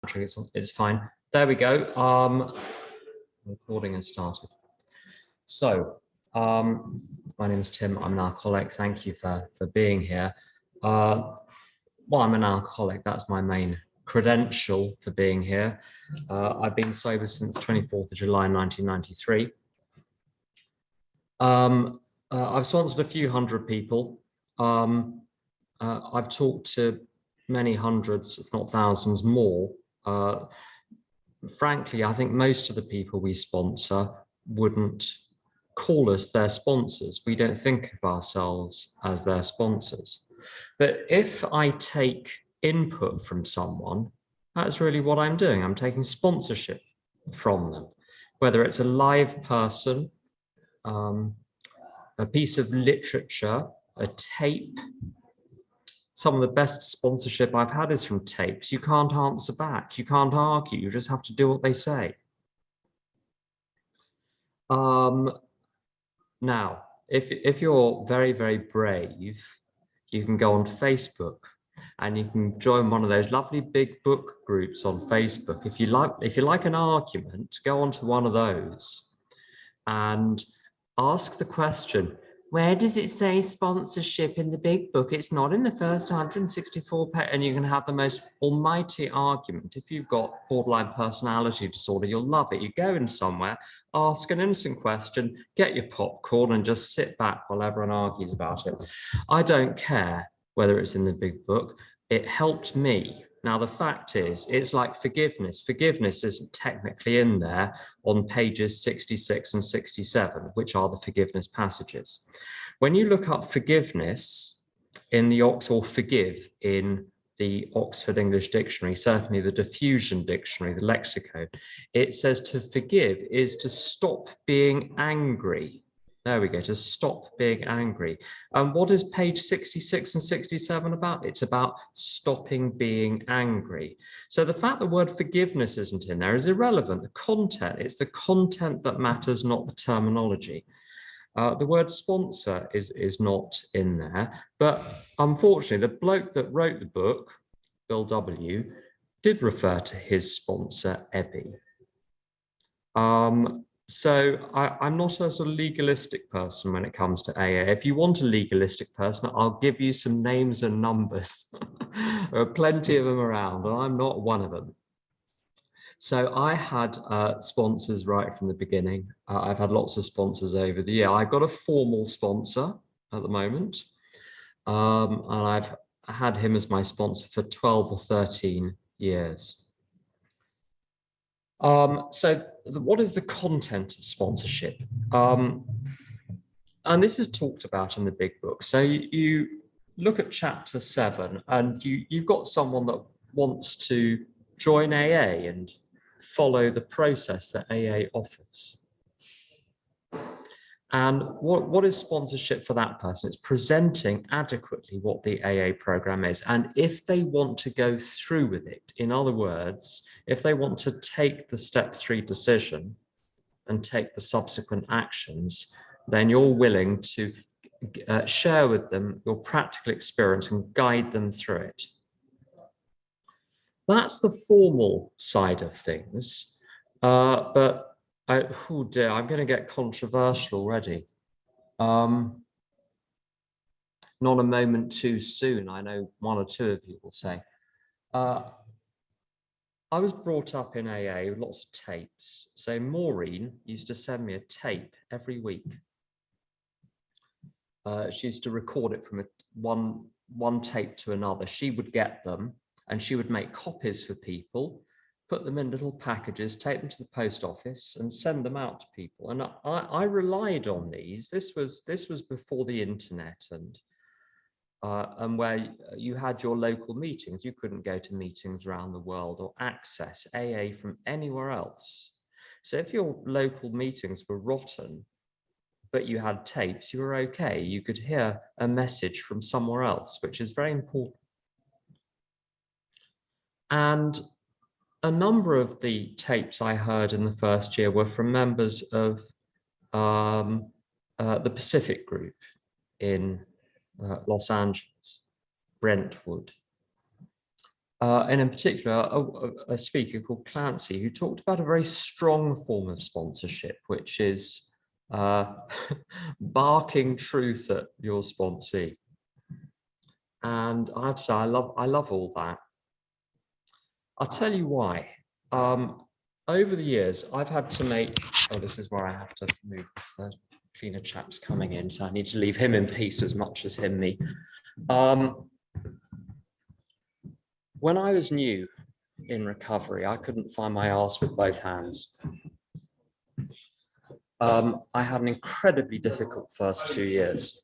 Patrick, it's fine. There we go. Recording has started. So, my name is Tim. I'm an alcoholic. Thank you for being here. Well, I'm an alcoholic. That's my main credential for being here. I've been sober since 24th of July 1993. I've sponsored a few hundred people. I've talked to many hundreds, if not thousands more. Frankly, I think most of the people we sponsor wouldn't call us their sponsors. We don't think of ourselves as their sponsors. But if I take input from someone, that's really what I'm doing. I'm taking sponsorship from them, whether it's a live person, a piece of literature, a tape. Some of the best sponsorship I've had is from tapes. You can't answer back, you can't argue, you just have to do what they say. Now, if you're very, very brave, you can go on Facebook and you can join one of those lovely big book groups on Facebook. If you like an argument, go onto one of those and ask the question, where does it say sponsorship in the big book? It's not in the first 164 pages, and you can have the most almighty argument. If you've got borderline personality disorder, you'll love it. You go in somewhere, ask an innocent question, get your popcorn and just sit back while everyone argues about it. I don't care whether it's in the big book. It helped me. Now, the fact is, it's like forgiveness. Forgiveness isn't technically in there on pages 66 and 67, which are the forgiveness passages. When you look up forgiveness in the or forgive in the Oxford English Dictionary, certainly the Diffusion Dictionary, the lexicon, it says to forgive is to stop being angry. There we go, to stop being angry. And what is page 66 and 67 about? It's about stopping being angry. So the fact the word forgiveness isn't in there is irrelevant. The content, it's the content that matters, not the terminology. The word sponsor is not in there, but unfortunately, the bloke that wrote the book, Bill W., did refer to his sponsor, Ebby. So I'm not a sort of legalistic person when it comes to AA. If you want a legalistic person, I'll give you some names and numbers. There are plenty of them around, and I'm not one of them. So I had sponsors right from the beginning. I've had lots of sponsors over the year. I've got a formal sponsor at the moment, and I've had him as my sponsor for 12 or 13 years. So what is the content of sponsorship? And this is talked about in the big book. So you look at chapter 7 and you've got someone that wants to join AA and follow the process that AA offers. And what is sponsorship for that person? It's presenting adequately what the AA program is. And if they want to go through with it, in other words, if they want to take the step 3 decision and take the subsequent actions, then you're willing to share with them your practical experience and guide them through it. That's the formal side of things. But oh dear, I'm going to get controversial already. Not a moment too soon, I know one or two of you will say. I was brought up in AA with lots of tapes. So Maureen used to send me a tape every week. She used to record it from one tape to another. She would get them and she would make copies for people, put them in little packages, take them to the post office and send them out to people. And I relied on these. This was before the internet and where you had your local meetings. You couldn't go to meetings around the world or access AA from anywhere else. So if your local meetings were rotten, but you had tapes, you were okay. You could hear a message from somewhere else, which is very important. And a number of the tapes I heard in the first year were from members of the Pacific Group in Los Angeles, Brentwood. and in particular, a speaker called Clancy, who talked about a very strong form of sponsorship, which is barking truth at your sponsee. And I have to say, I love all that. I'll tell you why. Over the years, I've had to make, oh, this is where I have to move, because the cleaner chap's coming in, so I need to leave him in peace as much as him me. When I was new in recovery, I couldn't find my arse with both hands. I had an incredibly difficult first 2 years.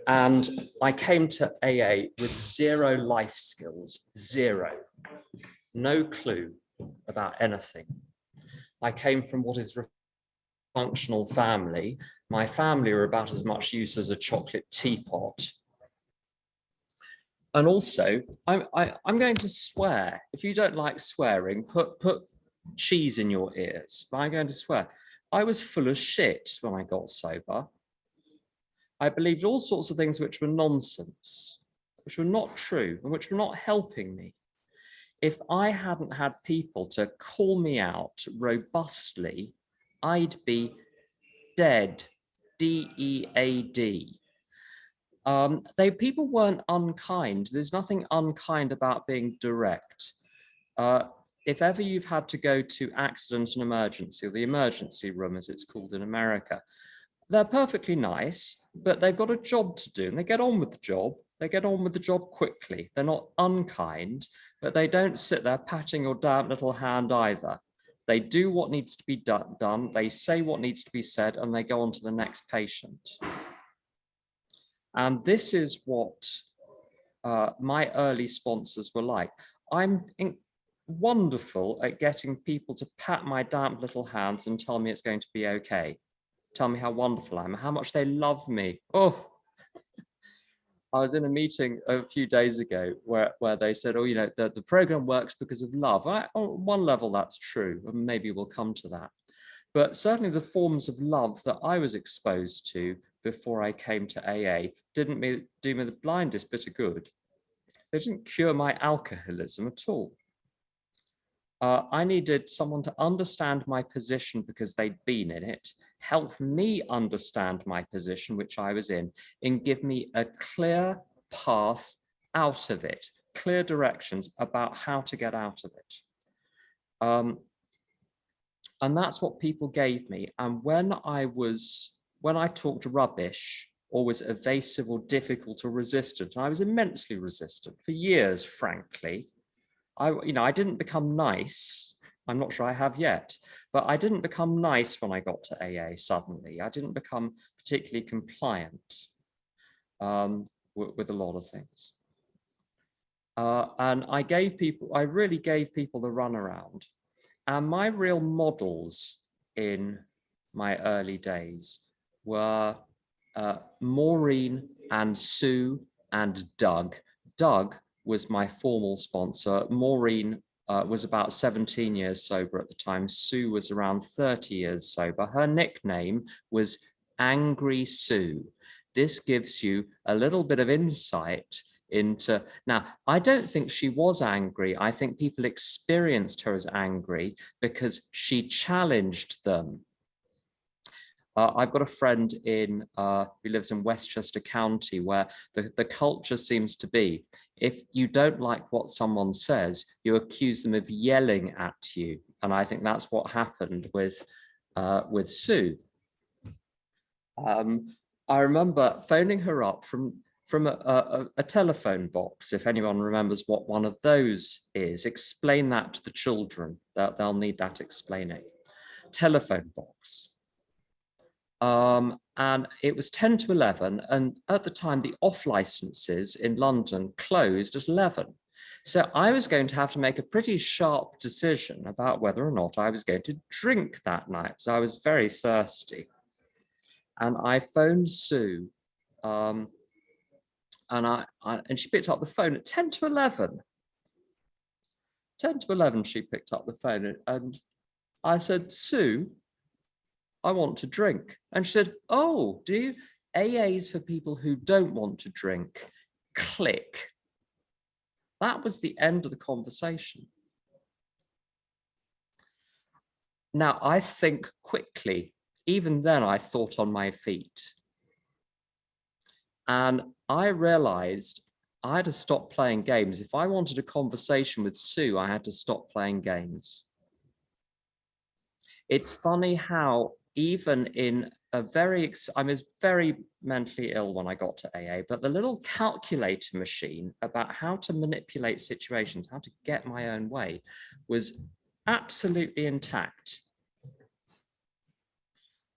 And I came to AA with zero life skills, zero, no clue about anything. I came from what is a functional family. My family were about as much use as a chocolate teapot. And also, I'm going to swear. If you don't like swearing, put cheese in your ears. But I'm going to swear. I was full of shit when I got sober. I believed all sorts of things which were nonsense, which were not true, and which were not helping me. If I hadn't had people to call me out robustly, I'd be dead, D-E-A-D. People weren't unkind. There's nothing unkind about being direct. If ever you've had to go to accident and emergency, or the emergency room as it's called in America, they're perfectly nice, but they've got a job to do and they get on with the job. They get on with the job quickly. They're not unkind, but they don't sit there patting your damp little hand either. They do what needs to be done. They say what needs to be said, and they go on to the next patient. And this is what my early sponsors were like. I'm wonderful at getting people to pat my damp little hands and tell me it's going to be okay. Tell me how wonderful I am, how much they love me. Oh, I was in a meeting a few days ago where they said, oh, you know, the program works because of love. On one level, that's true, and maybe we'll come to that. But certainly the forms of love that I was exposed to before I came to AA didn't do me the blindest bit of good. They didn't cure my alcoholism at all. I needed someone to understand my position because they'd been in it, help me understand my position, which I was in, and give me a clear path out of it, clear directions about how to get out of it. And that's what people gave me. And when I talked rubbish or was evasive or difficult or resistant, and I was immensely resistant for years, frankly. I didn't become nice. I'm not sure I have yet, but I didn't become nice when I got to AA suddenly. I didn't become particularly compliant with a lot of things. And I really gave people the runaround. And my real models in my early days were Maureen and Sue and Doug. Doug was my formal sponsor. Maureen was about 17 years sober at the time. Sue was around 30 years sober. Her nickname was Angry Sue. This gives you a little bit of insight into, now, I don't think she was angry. I think people experienced her as angry because she challenged them. I've got a friend who lives in Westchester County where the culture seems to be, if you don't like what someone says, you accuse them of yelling at you. And I think that's what happened with Sue. I remember phoning her up from a telephone box, if anyone remembers what one of those is. Explain that to the children, they'll need that explaining. Telephone box. And it was 10 to 11, and at the time the off licenses in London closed at 11. So I was going to have to make a pretty sharp decision about whether or not I was going to drink that night, because I was very thirsty. And I phoned Sue, and she picked up the phone at 10 to 11. 10 to 11, she picked up the phone, and I said, Sue, I want to drink. And she said, oh, do you? AA's for people who don't want to drink. Click. That was the end of the conversation. Now, I think quickly. Even then, I thought on my feet. And I realized I had to stop playing games. If I wanted a conversation with Sue, I had to stop playing games. It's funny how even in a I was very mentally ill when I got to AA, but the little calculator machine about how to manipulate situations, how to get my own way, was absolutely intact.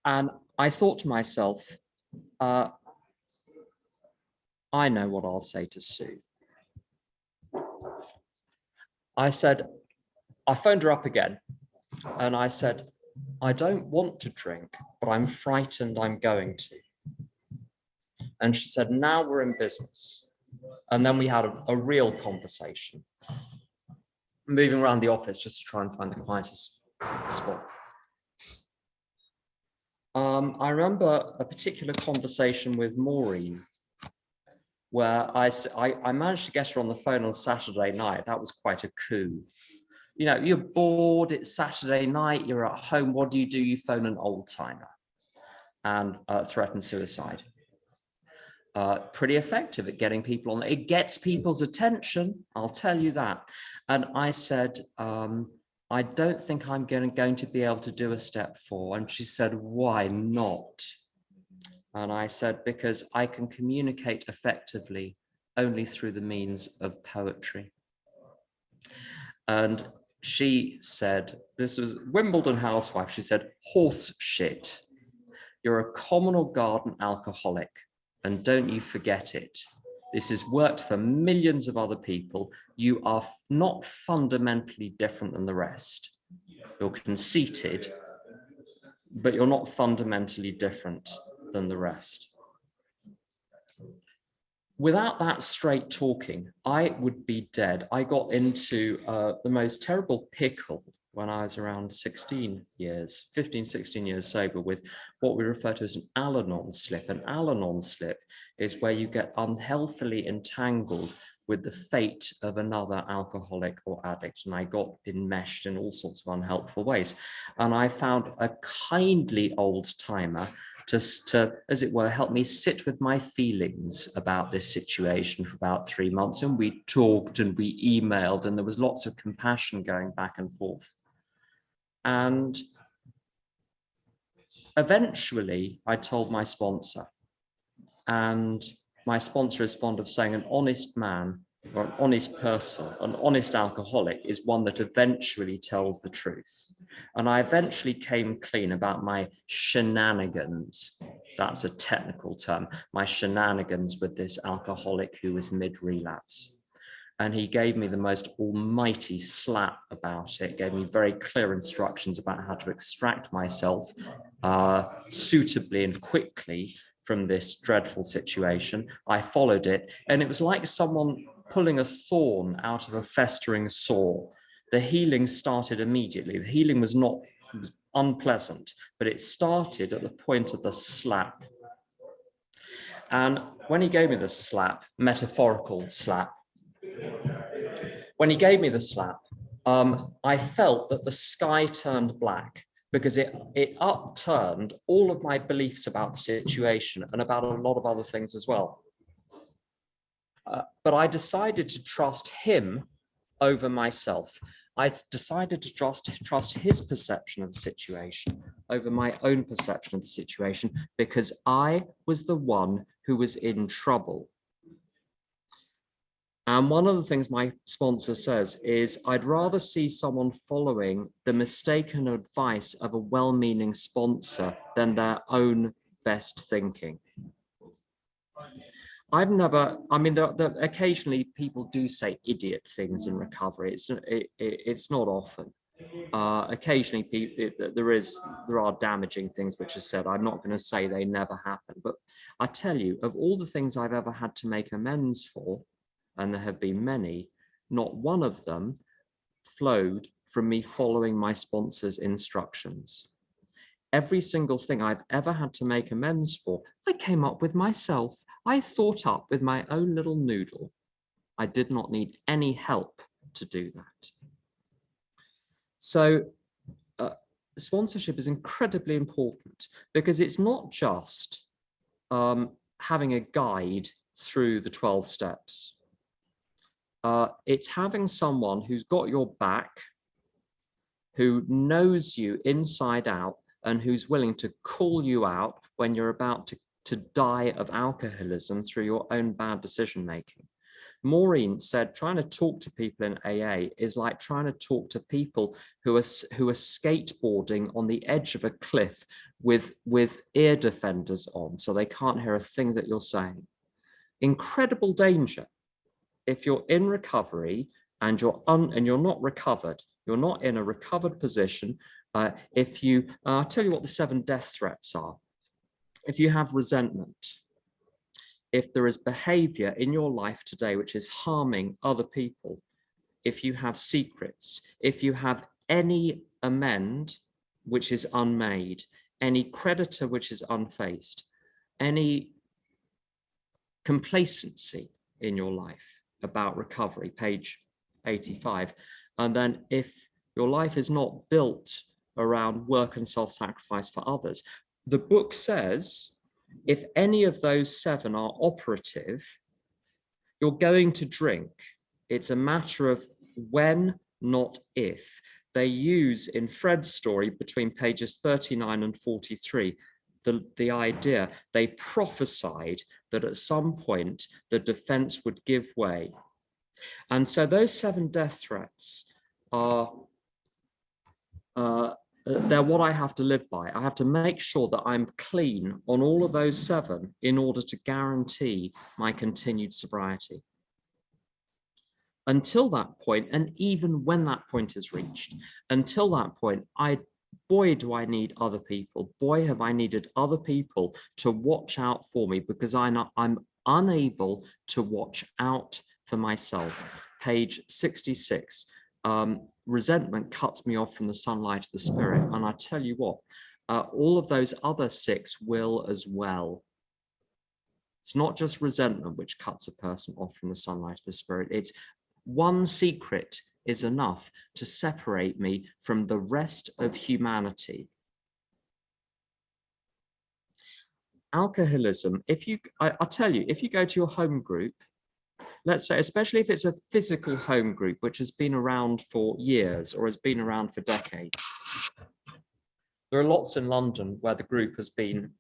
And I thought to myself, I know what I'll say to Sue. I phoned her up again and I said, I don't want to drink, but I'm frightened I'm going to. And she said, now we're in business. And then we had a real conversation, moving around the office just to try and find the quietest spot. I remember a particular conversation with Maureen where I managed to get her on the phone on Saturday night. That was quite a coup. You know, you're bored, it's Saturday night, you're at home, what do? You phone an old timer and threaten suicide. Pretty effective at getting people on. It gets people's attention, I'll tell you that. And I said, I don't think I'm going to be able to do a step 4. And she said, why not? And I said, because I can communicate effectively only through the means of poetry. And she said, this was Wimbledon housewife, she said, horse shit. You're a communal garden alcoholic, and don't you forget it. This has worked for millions of other people. You are not fundamentally different than the rest. You're conceited, but you're not fundamentally different than the rest. Without that straight talking, I would be dead. I got into the most terrible pickle when I was around 15, 16 years sober, with what we refer to as an Al-Anon slip. An Al-Anon slip is where you get unhealthily entangled with the fate of another alcoholic or addict. And I got enmeshed in all sorts of unhelpful ways. And I found a kindly old timer to, as it were, help me sit with my feelings about this situation for about 3 months. And we talked and we emailed, and there was lots of compassion going back and forth. And eventually I told my sponsor, and my sponsor is fond of saying an honest man or an honest person, an honest alcoholic is one that eventually tells the truth. And I eventually came clean about my shenanigans. That's a technical term. My shenanigans with this alcoholic who was mid-relapse. And he gave me the most almighty slap about it, gave me very clear instructions about how to extract myself suitably and quickly from this dreadful situation. I followed it, and it was like someone pulling a thorn out of a festering sore. The healing started immediately. The healing was unpleasant, but it started at the point of the slap. And when he gave me the slap, metaphorical slap, when he gave me the slap, I felt that the sky turned black, because it upturned all of my beliefs about the situation and about a lot of other things as well. But I decided to trust him over myself. I decided to trust his perception of the situation over my own perception of the situation, because I was the one who was in trouble. And one of the things my sponsor says is, I'd rather see someone following the mistaken advice of a well-meaning sponsor than their own best thinking. I've never, I mean, occasionally people do say idiot things in recovery. It's not often. Occasionally there are damaging things which are said. I'm not going to say they never happen, but I tell you, of all the things I've ever had to make amends for, and there have been many, not one of them flowed from me following my sponsor's instructions. Every single thing I've ever had to make amends for, I came up with myself. I thought up with my own little noodle. I did not need any help to do that. So sponsorship is incredibly important because it's not just having a guide through the 12 steps. It's having someone who's got your back, who knows you inside out, and who's willing to call you out when you're about to die of alcoholism through your own bad decision making. Maureen said trying to talk to people in AA is like trying to talk to people who are skateboarding on the edge of a cliff with ear defenders on, so they can't hear a thing that you're saying. Incredible danger. If you're in recovery and you're not recovered, you're not in a recovered position. I'll tell you what the 7 death threats are. If you have resentment, if there is behavior in your life today which is harming other people, if you have secrets, if you have any amend which is unmade, any creditor which is unfaced, any complacency in your life about recovery, page 85, and then if your life is not built around work and self-sacrifice for others, the book says if any of those 7 are operative, you're going to drink. It's a matter of when, not if. They use in Fred's story between pages 39 and 43, the idea, they prophesied that at some point the defense would give way. And so those 7 death threats are they're what I have to live by. I have to make sure that I'm clean on all of those 7 in order to guarantee my continued sobriety. Until that point, and even when that point is reached, until that point, boy, do I need other people. Boy, have I needed other people to watch out for me because I'm unable to watch out for myself. Page 66. Resentment cuts me off from the sunlight of the spirit. And I tell you what, all of those other 6 will as well. It's not just resentment which cuts a person off from the sunlight of the spirit. It's one secret is enough to separate me from the rest of humanity. Alcoholism, I'll tell you, if you go to your home group, let's say, especially if it's a physical home group, which has been around for years or has been around for decades. There are lots in London where the group has been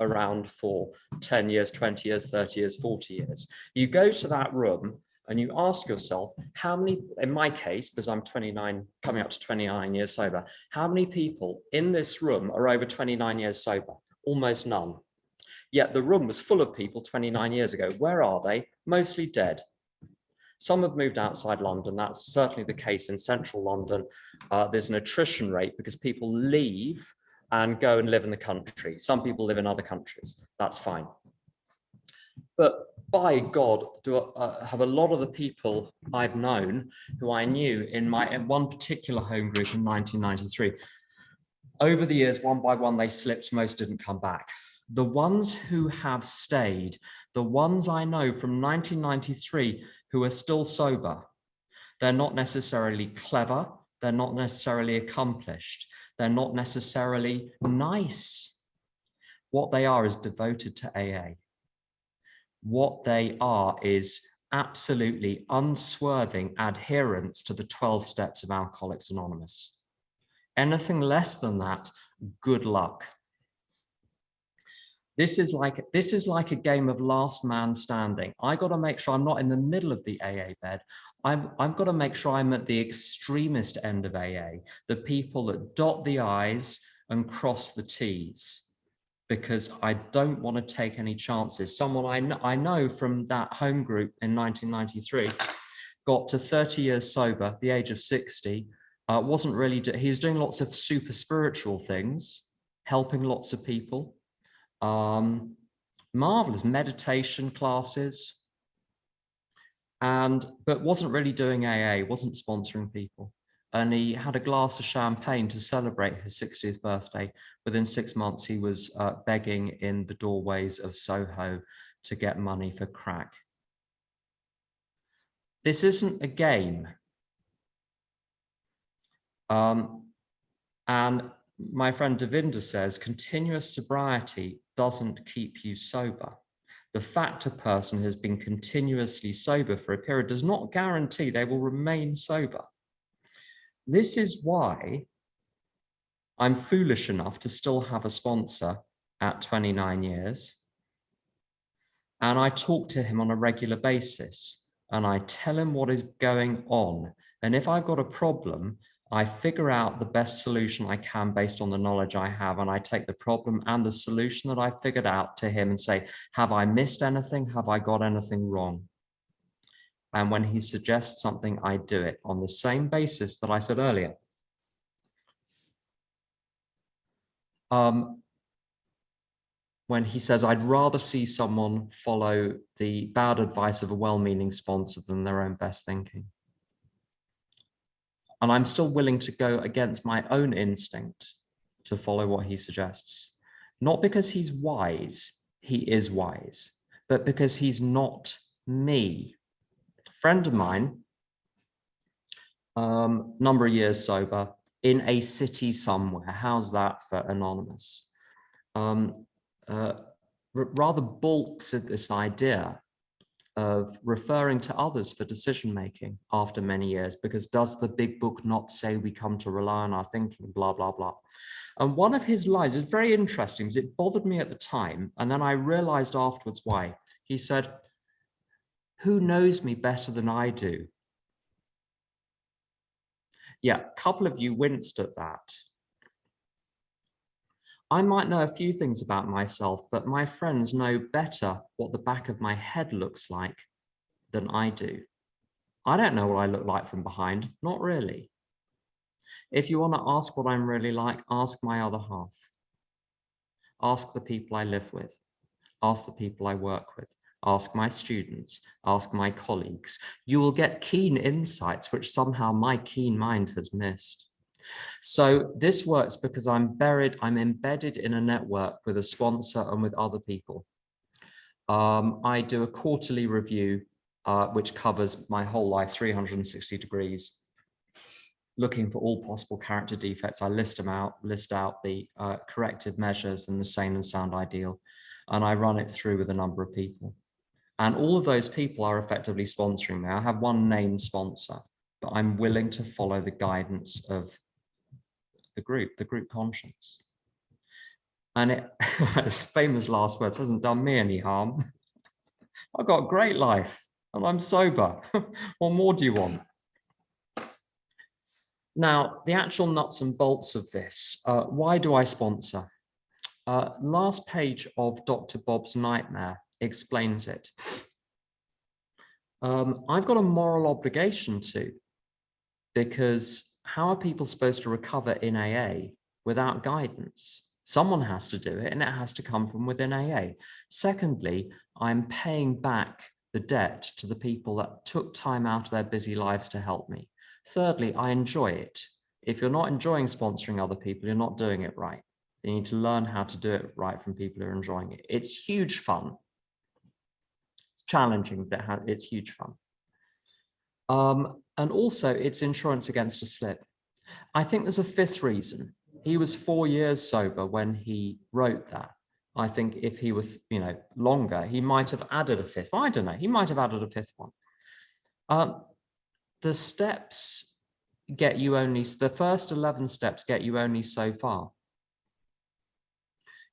around for 10 years, 20 years, 30 years, 40 years. You go to that room and you ask yourself, how many, in my case, because I'm 29, coming up to 29 years sober, how many people in this room are over 29 years sober? Almost none. Yet the room was full of people 29 years ago. Where are they? Mostly dead. Some have moved outside London. That's certainly the case in central London. There's an attrition rate because people leave and go and live in the country. Some people live in other countries. That's fine. But by God, have a lot of the people I've known who I knew in one particular home group in 1993, over the years, one by one, they slipped, most didn't come back. The ones who have stayed, the ones I know from 1993 who are still sober, they're not necessarily clever, they're not necessarily accomplished, they're not necessarily nice. What they are is devoted to AA. What they are is absolutely unswerving adherence to the 12 steps of Alcoholics Anonymous. Anything less than that, good luck. This is like a game of last man standing. I got to make sure I'm not in the middle of the AA bed. I've got to make sure I'm at the extremist end of AA, the people that dot the I's and cross the T's, because I don't want to take any chances. Someone I know from that home group in 1993 got to 30 years sober, the age of 60, wasn't really, he was doing lots of super spiritual things, helping lots of people. Marvelous meditation classes, but wasn't really doing AA, wasn't sponsoring people. And he had a glass of champagne to celebrate his 60th birthday. Within 6 months, he was begging in the doorways of Soho to get money for crack. This isn't a game. And my friend Devinder says, continuous sobriety doesn't keep you sober. The fact a person has been continuously sober for a period does not guarantee they will remain sober. This is why I'm foolish enough to still have a sponsor at 29 years. And I talk to him on a regular basis and I tell him what is going on. And if I've got a problem, I figure out the best solution I can based on the knowledge I have. And I take the problem and the solution that I figured out to him and say, have I missed anything? Have I got anything wrong? And when he suggests something, I do it on the same basis that I said earlier. When he says, I'd rather see someone follow the bad advice of a well-meaning sponsor than their own best thinking. And I'm still willing to go against my own instinct to follow what he suggests. Not because he's wise, he is wise, but because he's not me. A friend of mine, number of years sober, in a city somewhere. How's that for anonymous? Rather balks at this idea of referring to others for decision-making after many years, because does the big book not say we come to rely on our thinking, blah, blah, blah. And one of his lines is very interesting because it bothered me at the time. And then I realized afterwards why. He said, who knows me better than I do? Yeah, a couple of you winced at that. I might know a few things about myself, but my friends know better what the back of my head looks like than I do. I don't know what I look like from behind, not really. If you want to ask what I'm really like, ask my other half. Ask the people I live with. Ask the people I work with. Ask my students. Ask my colleagues. You will get keen insights which somehow my keen mind has missed. So this works because I'm embedded in a network with a sponsor and with other people. I do a quarterly review, which covers my whole life, 360 degrees, looking for all possible character defects. I list out the corrective measures and the sane and sound ideal, and I run it through with a number of people. And all of those people are effectively sponsoring me. I have one named sponsor, but I'm willing to follow the guidance of the group conscience. And its famous last words, hasn't done me any harm. I've got a great life and I'm sober. What more do you want? Now, the actual nuts and bolts of this, why do I sponsor? Last page of Dr. Bob's Nightmare explains it. I've got a moral obligation to, because how are people supposed to recover in AA without guidance? Someone has to do it, and it has to come from within AA. Secondly, I'm paying back the debt to the people that took time out of their busy lives to help me. Thirdly, I enjoy it. If you're not enjoying sponsoring other people, you're not doing it right. You need to learn how to do it right from people who are enjoying it. It's huge fun. It's challenging, but it's huge fun. And also, it's insurance against a slip. I think there's a fifth reason. He was 4 years sober when he wrote that. I think if he was, longer, he might have added a fifth. I don't know. He might have added a fifth one. The steps get you only, the first 11 steps get you only so far.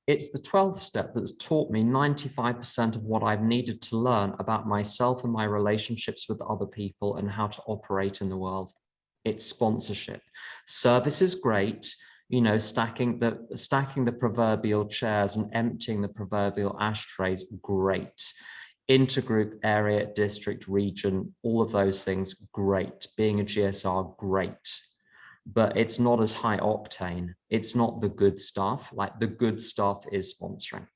It's the 12th step that's taught me 95% of what I've needed to learn about myself and my relationships with other people and how to operate in the world. It's sponsorship. Service is great, stacking the proverbial chairs and emptying the proverbial ashtrays, great. Intergroup, area, district, region, all of those things, great. Being a GSR, great. But it's not as high octane. It's not the good stuff. Like, the good stuff is sponsoring.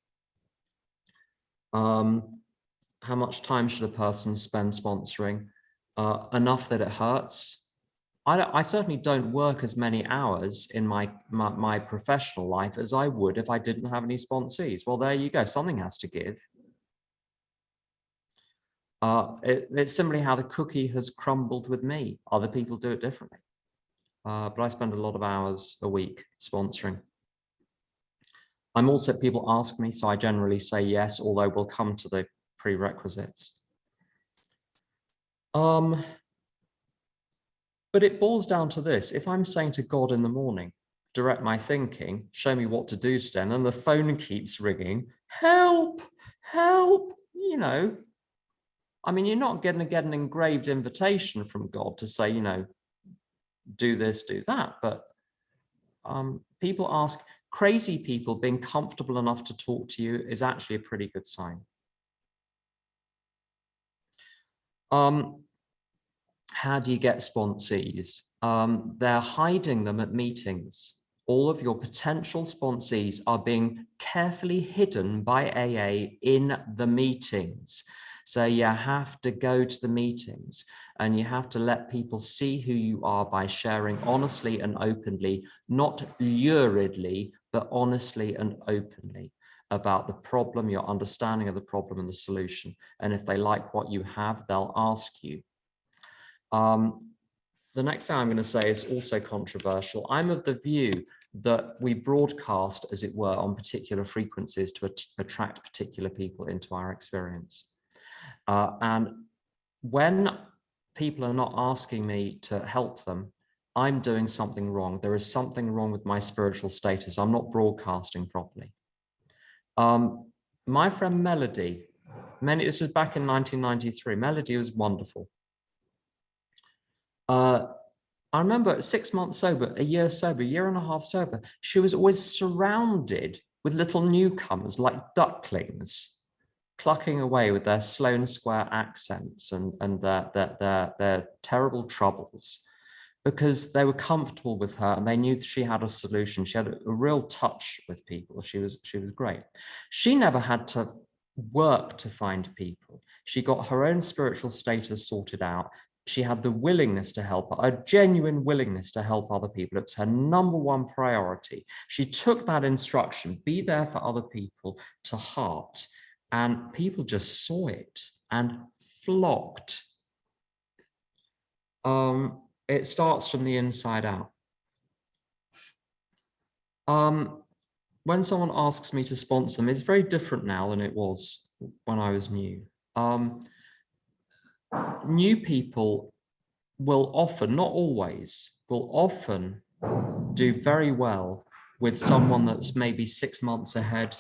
How much time should a person spend sponsoring? Enough that it hurts. I certainly don't work as many hours in my professional life as I would if I didn't have any sponsees. Well, there you go. Something has to give. It's simply how the cookie has crumbled with me. Other people do it differently. But I spend a lot of hours a week sponsoring. I'm also, people ask me, so I generally say yes, although we'll come to the prerequisites. But it boils down to this. If I'm saying to God in the morning, direct my thinking, show me what to do today, and then the phone keeps ringing, help, help, you know, I mean, you're not going to get an engraved invitation from God to say, you know, do this, do that. But people ask, crazy people being comfortable enough to talk to you is actually a pretty good sign. How do you get sponsees? They're hiding them at meetings. All of your potential sponsees are being carefully hidden by AA in the meetings. So you have to go to the meetings and you have to let people see who you are by sharing honestly and openly, not luridly, but honestly and openly about the problem, your understanding of the problem and the solution. And if they like what you have, they'll ask you. The next thing I'm going to say is also controversial. I'm of the view that we broadcast, as it were, on particular frequencies to attract particular people into our experience. And when people are not asking me to help them, I'm doing something wrong. There is something wrong with my spiritual status. I'm not broadcasting properly. My friend Melody, this is back in 1993. Melody was wonderful. I remember 6 months sober, a year sober, a year and a half sober, she was always surrounded with little newcomers like ducklings, clucking away with their Sloane Square accents and their terrible troubles, because they were comfortable with her and they knew she had a solution. She had a real touch with people. She was great. She never had to work to find people. She got her own spiritual status sorted out. She had the willingness to help, a genuine willingness to help other people. It's her number one priority. She took that instruction, be there for other people, to heart, and people just saw it and flocked. It starts from the inside out. When someone asks me to sponsor them, it's very different now than it was when I was new. New people will often, not always, will often do very well with someone that's maybe 6 months ahead,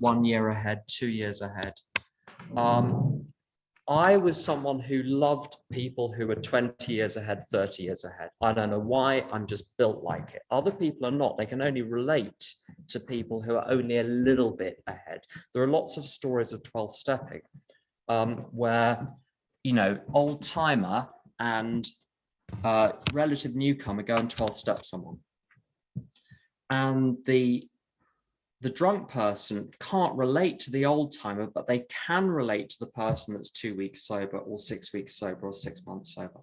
1 year ahead, 2 years ahead. I was someone who loved people who were 20 years ahead, 30 years ahead. I don't know why, I'm just built like it. Other people are not. They can only relate to people who are only a little bit ahead. There are lots of stories of 12 stepping where, you know, old timer and relative newcomer go and 12 step someone. And the drunk person can't relate to the old timer, but they can relate to the person that's 2 weeks sober or 6 weeks sober or 6 months sober.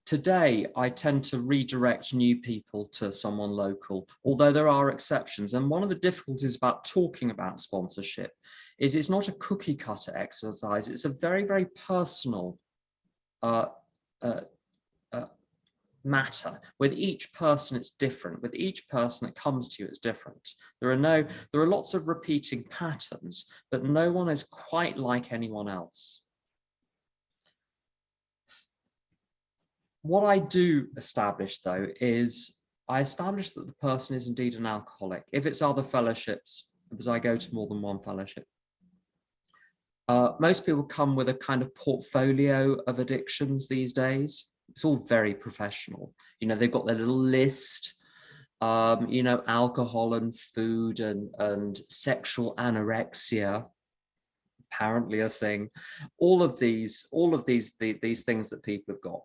Today, I tend to redirect new people to someone local, although there are exceptions. And one of the difficulties about talking about sponsorship is it's not a cookie cutter exercise. It's a very, very personal matter. With each person, it's different. With each person that comes to you, it's different. There are lots of repeating patterns, but no one is quite like anyone else. What I do establish, though, is I establish that the person is indeed an alcoholic. If it's other fellowships, because I go to more than one fellowship, most people come with a kind of portfolio of addictions these days. It's all very professional. You know, they've got their little list, you know, alcohol and food and sexual anorexia, apparently a thing. All of these things that people have got.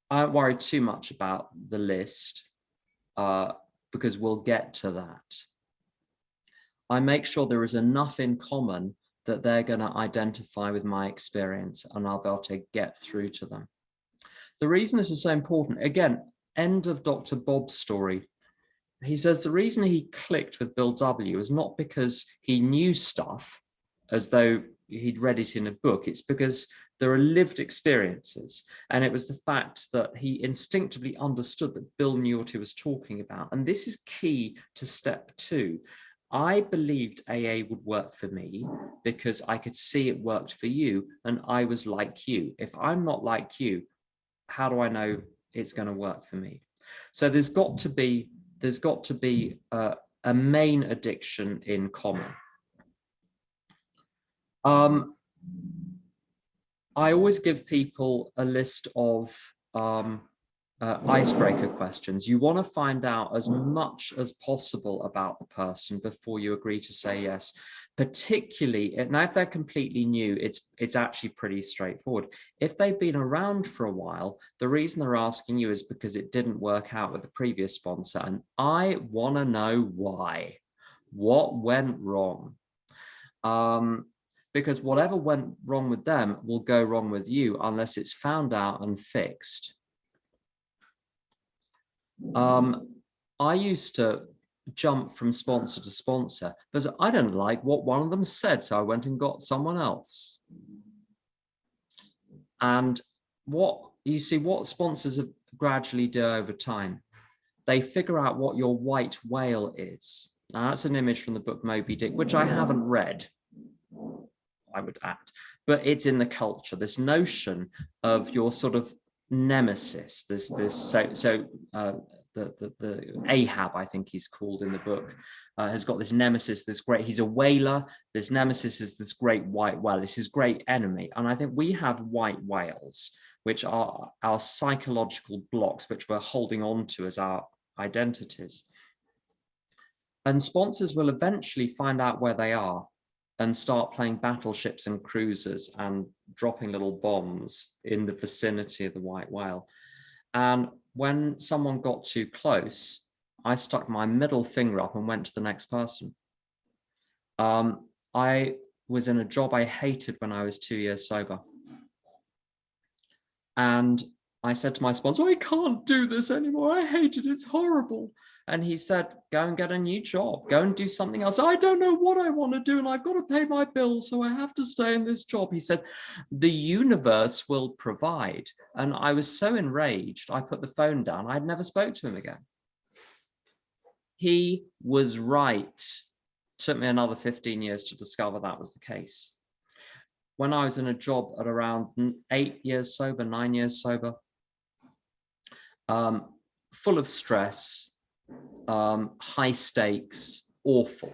I don't worry too much about the list because we'll get to that. I make sure there is enough in common that they're going to identify with my experience and I'll be able to get through to them. The reason this is so important, again, end of Dr. Bob's story. he says the reason he clicked with Bill W. is not because he knew stuff as though he'd read it in a book. It's because there are lived experiences. And it was the fact that he instinctively understood that Bill knew what he was talking about. And this is key to step 2. I believed AA would work for me because I could see it worked for you, and I was like you. If I'm not like you, how do I know it's going to work for me? So there's got to be a main addiction in common. I always give people a list of icebreaker questions. You want to find out as much as possible about the person before you agree to say yes. Particularly, now if they're completely new, it's actually pretty straightforward. If they've been around for a while, the reason they're asking you is because it didn't work out with the previous sponsor. And I want to know why. What went wrong? Because whatever went wrong with them will go wrong with you unless it's found out and fixed. I used to jump from sponsor to sponsor because I didn't like what one of them said, so I went and got someone else. And what sponsors have gradually do over time, they figure out what your white whale is. Now, that's an image from the book Moby Dick, which I haven't read, I would add, but it's in the culture, this notion of your sort of nemesis, the Ahab, I think he's called in the book, has got this nemesis, he's a whaler, this nemesis is this great white whale, it's his great enemy. And I think we have white whales, which are our psychological blocks, which we're holding on to as our identities. And sponsors will eventually find out where they are and start playing battleships and cruisers and dropping little bombs in the vicinity of the white whale. And when someone got too close, I stuck my middle finger up and went to the next person. I was in a job I hated when I was 2 years sober. And I said to my sponsor, I can't do this anymore. I hate it. It's horrible. And he said, go and get a new job. Go and do something else. I don't know what I want to do, and I've got to pay my bills, so I have to stay in this job. He said, the universe will provide. And I was so enraged, I put the phone down. I'd never spoke to him again. He was right. It took me another 15 years to discover that was the case. When I was in a job at around 8 years sober, 9 years sober, full of stress, high stakes, awful.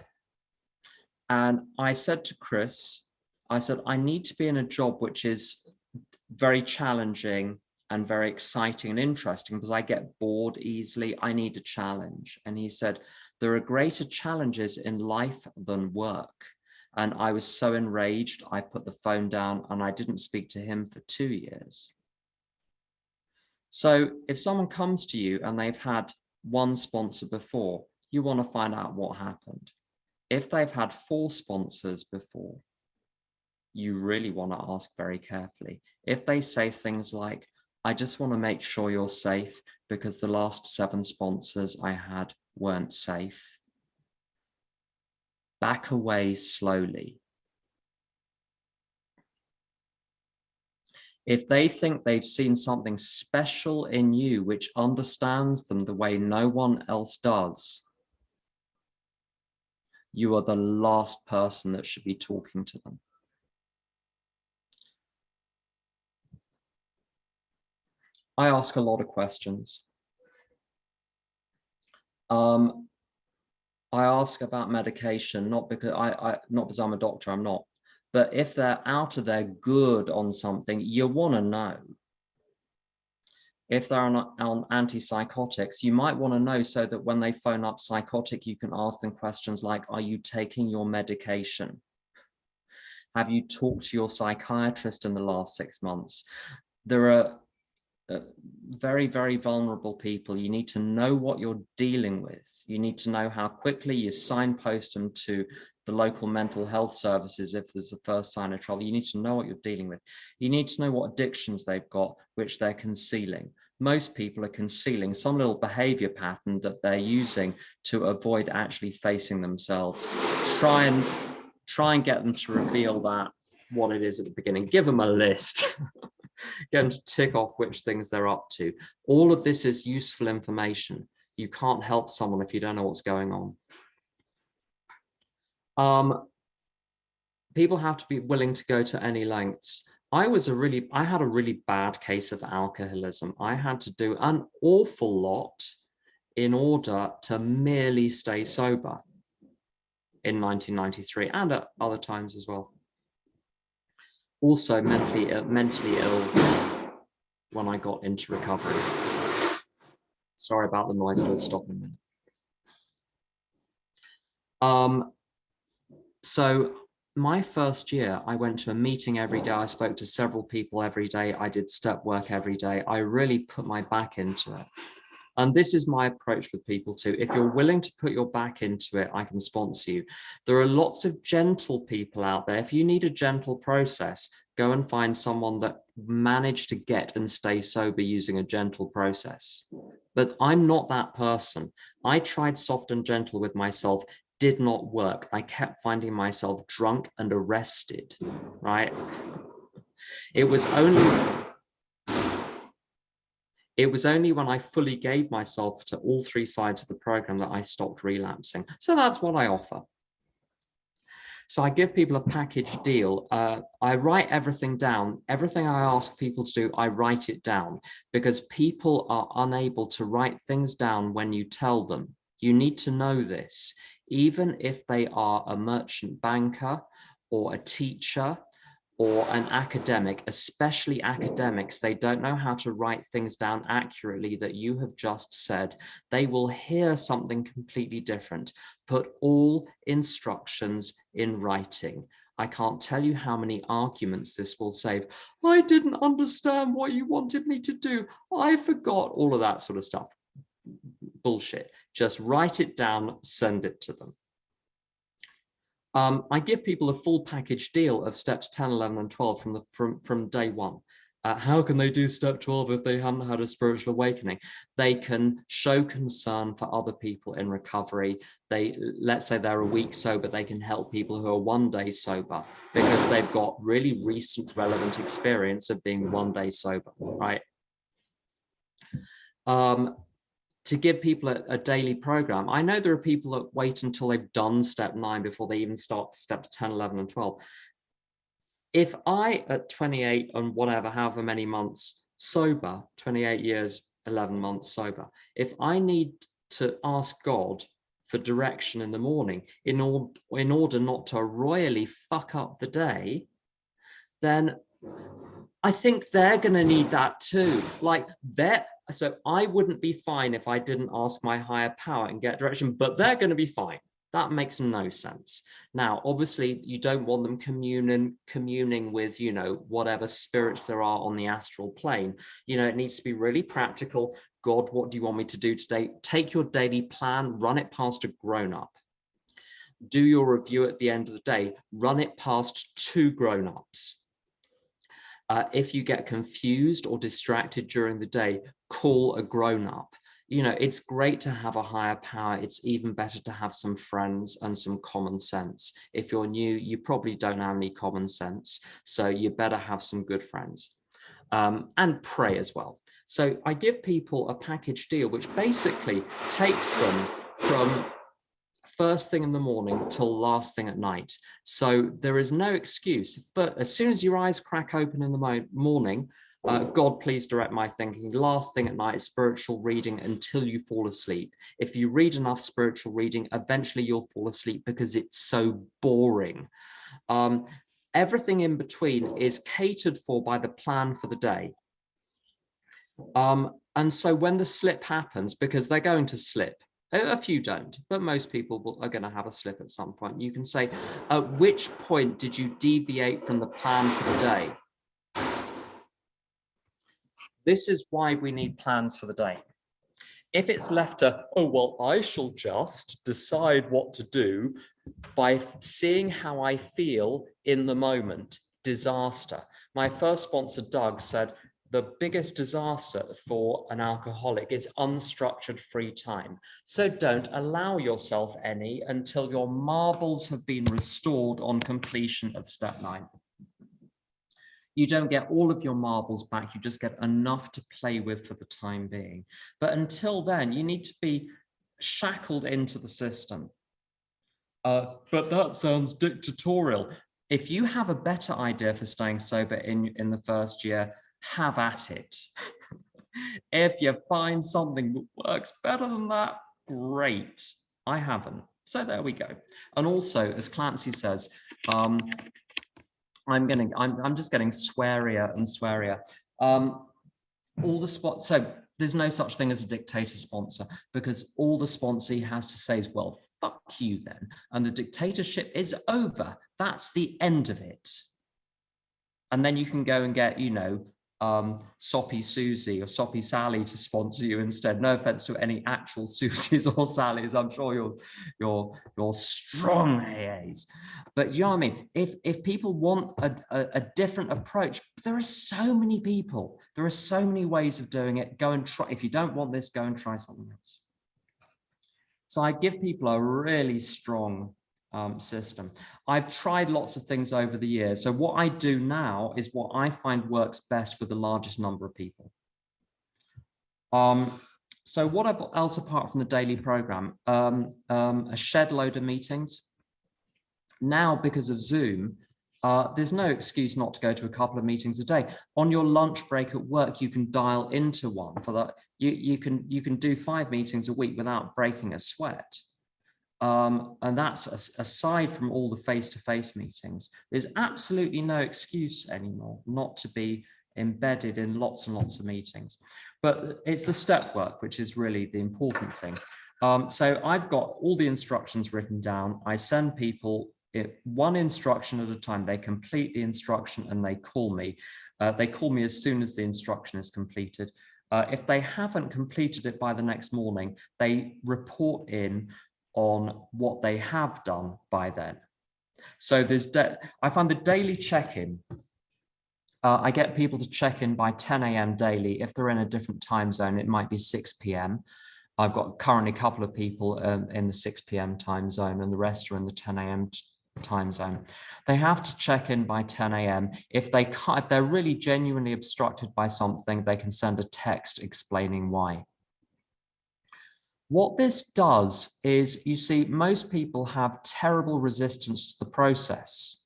And I said to Chris, I said, I need to be in a job which is very challenging and very exciting and interesting because I get bored easily. I need a challenge. And he said, there are greater challenges in life than work. And I was so enraged, I put the phone down and I didn't speak to him for 2 years. So if someone comes to you and they've had one sponsor before, you want to find out what happened. If they've had 4 sponsors before, you really want to ask very carefully. If they say things like, I just want to make sure you're safe because the last 7 sponsors I had weren't safe, back away slowly. If they think they've seen something special in you which understands them the way no one else does, you are the last person that should be talking to them. I ask a lot of questions. I ask about medication, not because I'm a doctor, I'm not. But if they're out of their good on something, you want to know. If they're on antipsychotics, you might want to know so that when they phone up psychotic, you can ask them questions like, are you taking your medication? Have you talked to your psychiatrist in the last 6 months? There are very, very vulnerable people. You need to know what you're dealing with. You need to know how quickly you signpost them to the local mental health services if there's the first sign of trouble. You need to know what you're dealing with. You need to know what addictions they've got, which they're concealing. Most people are concealing some little behavior pattern that they're using to avoid actually facing themselves. Try and get them to reveal that, what it is at the beginning. Give them a list. Get them to tick off which things they're up to. All of this is useful information. You can't help someone if you don't know what's going on. People have to be willing to go to any lengths. I had a really bad case of alcoholism. I had to do an awful lot in order to merely stay sober in 1993 and at other times as well. Also mentally ill when I got into recovery. Sorry about the noise, it'll stop in a minute. So my first year, I went to a meeting every day. I spoke to several people every day. I did step work every day. I really put my back into it. And this is my approach with people too. If you're willing to put your back into it, I can sponsor you. There are lots of gentle people out there. If you need a gentle process, go and find someone that managed to get and stay sober using a gentle process. But I'm not that person. I tried soft and gentle with myself, did not work. I kept finding myself drunk and arrested, right? It was only when I fully gave myself to all three sides of the program that I stopped relapsing. So that's what I offer. So I give people a package deal. I write everything down. Everything I ask people to do, I write it down, because people are unable to write things down when you tell them. You need to know this. Even if they are a merchant banker or a teacher or an academic, especially academics, they don't know how to write things down accurately that you have just said. They will hear something completely different. Put all instructions in writing. I can't tell you how many arguments this will save. I didn't understand what you wanted me to do. I forgot, all of that sort of stuff. Bullshit. Just write it down, send it to them. I give people a full package deal of steps 10, 11, and 12 from day one. How can they do step 12 if they haven't had a spiritual awakening? They can show concern for other people in recovery. Let's say they're a week sober, they can help people who are 1 day sober because they've got really recent relevant experience of being 1 day sober, right? To give people a daily program. I know there are people that wait until they've done step 9 before they even start steps 10, 11, and 12. If I, at 28 and whatever, however many months sober, 28 years, 11 months sober, if I need to ask God for direction in the morning in order not to royally fuck up the day, then I think they're going to need that too. So I wouldn't be fine if I didn't ask my higher power and get direction, but they're going to be fine. That makes no sense. Now, obviously, you don't want them communing with, whatever spirits there are on the astral plane. It needs to be really practical. God, what do you want me to do today? Take your daily plan, run it past a grown-up. Do your review at the end of the day, run it past 2 grown-ups. If you get confused or distracted during the day, call a grown-up. It's great to have a higher power. It's even better to have some friends and some common sense. If you're new, you probably don't have any common sense, so you better have some good friends. And pray as well. So I give people a package deal, which basically takes them from first thing in the morning till last thing at night. So there is no excuse. But as soon as your eyes crack open in the morning, God, please direct my thinking. Last thing at night is spiritual reading until you fall asleep. If you read enough spiritual reading, eventually you'll fall asleep because it's so boring. Everything in between is catered for by the plan for the day. And so when the slip happens, because they're going to slip, a few don't, but most people are going to have a slip at some point. You can say, at which point did you deviate from the plan for the day? This is why we need plans for the day. If it's left to, oh, well, I shall just decide what to do by seeing how I feel in the moment, disaster. My first sponsor, Doug, said the biggest disaster for an alcoholic is unstructured free time. So don't allow yourself any until your marbles have been restored on completion of step 9. You don't get all of your marbles back, you just get enough to play with for the time being. But until then, you need to be shackled into the system. But that sounds dictatorial. If you have a better idea for staying sober in the first year, have at it. If you find something that works better than that, great. I haven't. So there we go. And also, as Clancy says, I'm just getting swearier and swearier. All the spots, so there's no such thing as a dictator sponsor, because all the sponsee has to say is, well, fuck you then. And the dictatorship is over. That's the end of it. And then you can go and get, you know, Soppy Susie or Soppy Sally to sponsor you instead. No offense to any actual Susies or Sallys. I'm sure you're strong AAs. But you know what I mean? If people want a different approach, there are so many people. There are so many ways of doing it. Go and try. If you don't want this, go and try something else. So I give people a really strong system. I've tried lots of things over the years. So what I do now is what I find works best with the largest number of people. So what else apart from the daily program? A shed load of meetings. Now, because of Zoom, there's no excuse not to go to a couple of meetings a day. On your lunch break at work, you can dial into one for that. You can do 5 meetings a week without breaking a sweat. And that's aside from all the face-to-face meetings. There's absolutely no excuse anymore not to be embedded in lots and lots of meetings. But it's the step work, which is really the important thing. So I've got all the instructions written down. I send people one instruction at a time. They complete the instruction and they call me. They call me as soon as the instruction is completed. If they haven't completed it by the next morning, they report in on what they have done by then. So I find the daily check-in. I get people to check in by 10 a.m. daily. If they're in a different time zone, it might be 6 p.m. I've got currently a couple of people in the 6 p.m. time zone, and the rest are in the 10 a.m. time zone. They have to check in by 10 a.m. If they're really genuinely obstructed by something, they can send a text explaining why. What this does is, you see, most people have terrible resistance to the process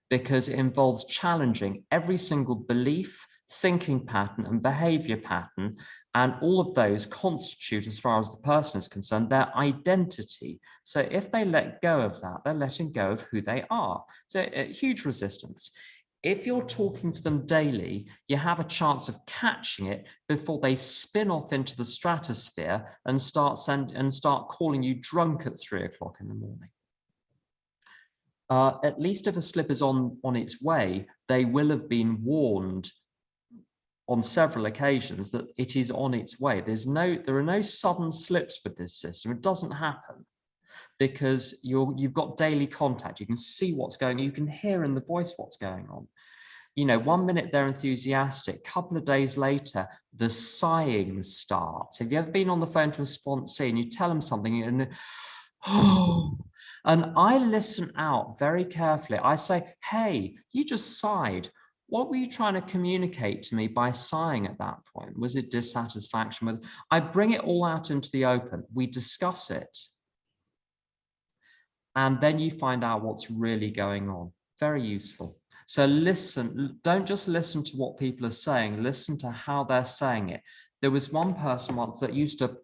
because it involves challenging every single belief, thinking pattern, and behavior pattern. And all of those constitute, as far as the person is concerned, their identity. So if they let go of that, they're letting go of who they are. So huge resistance. If you're talking to them daily, you have a chance of catching it before they spin off into the stratosphere and start calling you drunk at 3 o'clock in the morning. At least if a slip is on its way, they will have been warned on several occasions that it is on its way. There are no sudden slips with this system. It doesn't happen because you've got daily contact. You can see what's going on. You can hear in the voice what's going on. You know, 1 minute they're enthusiastic, a couple of days later, the sighing starts. Have you ever been on the phone to a sponsee and you tell them something and oh, and I listen out very carefully. I say, hey, you just sighed. What were you trying to communicate to me by sighing at that point? Was it dissatisfaction with? I bring it all out into the open. We discuss it. And then you find out what's really going on. Very useful. So listen, don't just listen to what people are saying, listen to how they're saying it. There was one person once that used to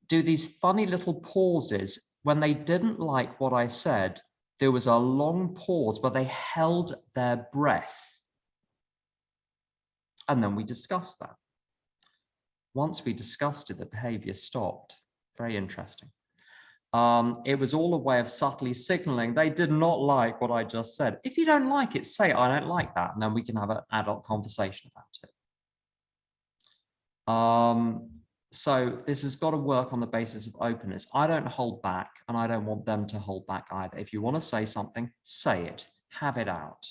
do these funny little pauses when they didn't like what I said. There was a long pause where they held their breath. And then we discussed that. Once we discussed it, the behavior stopped. Very interesting. It was all a way of subtly signaling they did not like what I just said. If you don't like it, say, I don't like that. And then we can have an adult conversation about it. So this has got to work on the basis of openness. I don't hold back, and I don't want them to hold back either. If you want to say something, say it, have it out.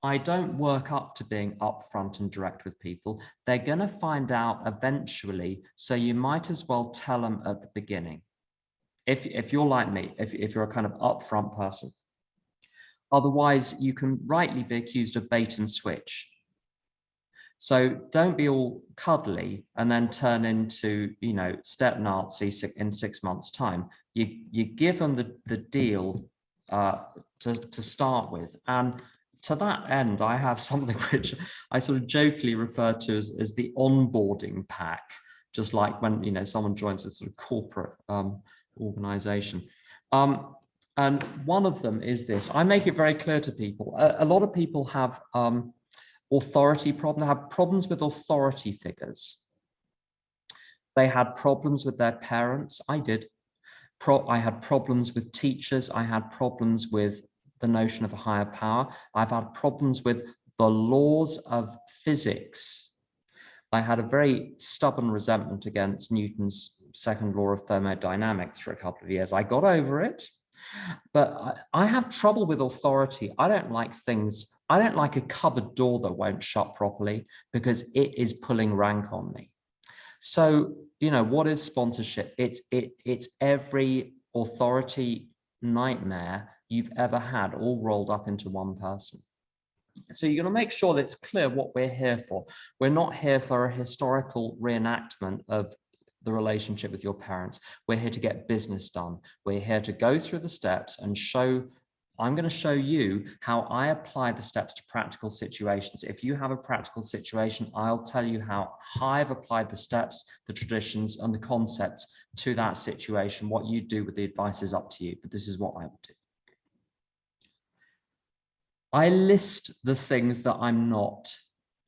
I don't work up to being upfront and direct with people. They're going to find out eventually, so you might as well tell them at the beginning. If you're like me, if you're a kind of upfront person. Otherwise, you can rightly be accused of bait and switch. So don't be all cuddly and then turn into, you know, step Nazi in 6 months' time. You give them the deal to start with. And to that end, I have something which I sort of jokingly refer to as the onboarding pack, just like when, you know, someone joins a sort of corporate organization. And one of them is this. I make it very clear to people. A lot of people have authority problems, have problems with authority figures. They had problems with their parents. I did. I had problems with teachers. I had problems with the notion of a higher power. I've had problems with the laws of physics. I had a very stubborn resentment against Newton's second law of thermodynamics for a couple of years. I got over it, but I have trouble with authority. I don't like things. I don't like a cupboard door that won't shut properly because it is pulling rank on me. So, you know, what is sponsorship? It's every authority nightmare you've ever had all rolled up into one person. So you're going to make sure that it's clear what we're here for. We're not here for a historical reenactment of the relationship with your parents. We're here to get business done. We're here to go through the steps and show, I'm going to show you how I apply the steps to practical situations. If you have a practical situation, I'll tell you how I've applied the steps, the traditions, and the concepts to that situation. What you do with the advice is up to you, but this is what I would do. I list the things that I'm not,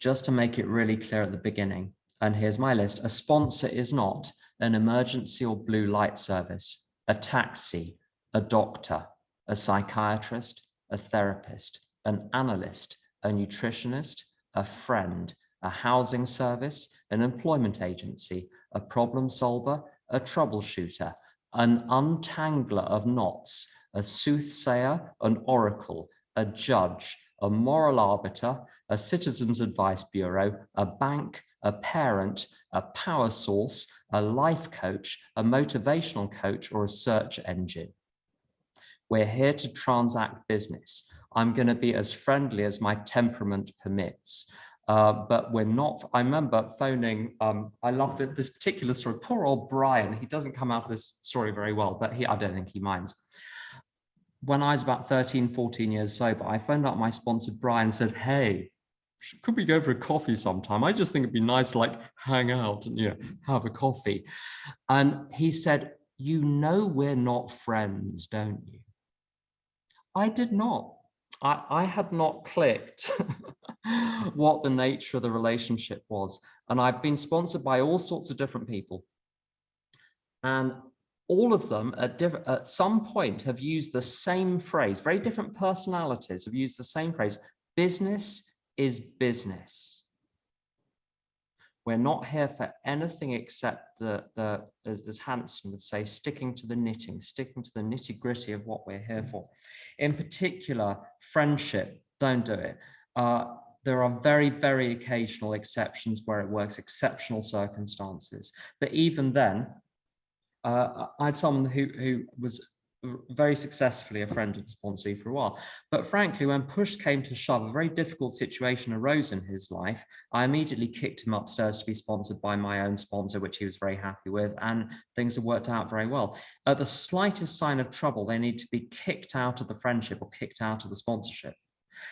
just to make it really clear at the beginning. And here's my list. A sponsor is not an emergency or blue light service, a taxi, a doctor, a psychiatrist, a therapist, an analyst, a nutritionist, a friend, a housing service, an employment agency, a problem solver, a troubleshooter, an untangler of knots, a soothsayer, an oracle, a judge, a moral arbiter, a citizens advice bureau, a bank, a parent, a power source, a life coach, a motivational coach, or a search engine. We're here to transact business. I'm going to be as friendly as my temperament permits. But we're not. I remember phoning, I love this particular story. Poor old Brian, he doesn't come out of this story very well, but I don't think he minds. When I was about 13, 14 years sober, I phoned up my sponsor, Brian, and said, hey, could we go for a coffee sometime? I just think it'd be nice to like hang out and, you know, have a coffee. And he said, you know, we're not friends, don't you? I did not. I had not clicked what the nature of the relationship was. And I've been sponsored by all sorts of different people. And all of them at some point have used the same phrase. Very different personalities have used the same phrase. Business is business. We're not here for anything except as Hanson would say, sticking to the knitting, sticking to the nitty-gritty of what we're here for. In particular, friendship, don't do it. There are very, very occasional exceptions where it works, exceptional circumstances. But even then, I had someone who was very successfully a friend and sponsee for a while. But frankly, when push came to shove, a very difficult situation arose in his life. I immediately kicked him upstairs to be sponsored by my own sponsor, which he was very happy with, and things have worked out very well. At the slightest sign of trouble, they need to be kicked out of the friendship or kicked out of the sponsorship.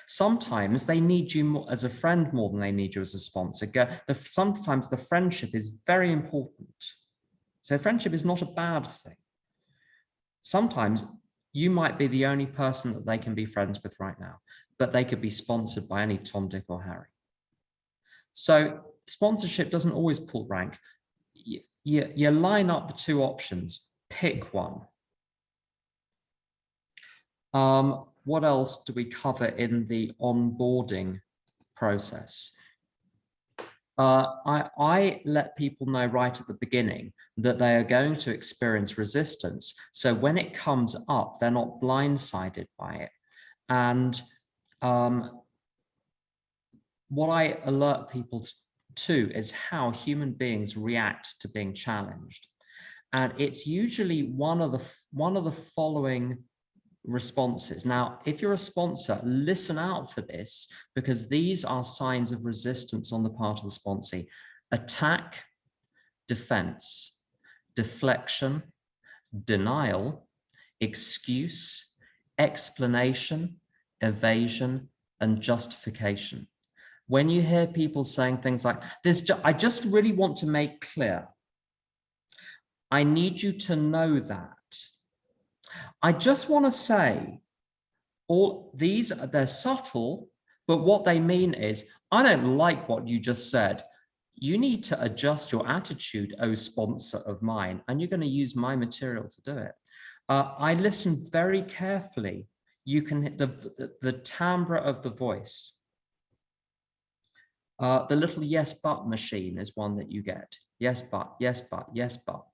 Sometimes they need you more as a friend more than they need you as a sponsor. Sometimes the friendship is very important. So friendship is not a bad thing. Sometimes you might be the only person that they can be friends with right now, but they could be sponsored by any Tom, Dick, or Harry. So sponsorship doesn't always pull rank. You line up the two options, pick one. What else do we cover in the onboarding process? I let people know right at the beginning that they are going to experience resistance. So when it comes up, they're not blindsided by it. And what I alert people to is how human beings react to being challenged. And it's usually one of the following responses. Now, if you're a sponsor, listen out for this, because these are signs of resistance on the part of the sponsee: attack, defense, deflection, denial, excuse, explanation, evasion, and justification. When you hear people saying things like, I just really want to make clear, I need you to know that, I just want to say, all these, they're subtle, but what they mean is, I don't like what you just said. You need to adjust your attitude, oh sponsor of mine, and you're going to use my material to do it. I listen very carefully. You can hit the timbre of the voice. The little yes, but machine is one that you get. Yes, but, yes, but, yes, but.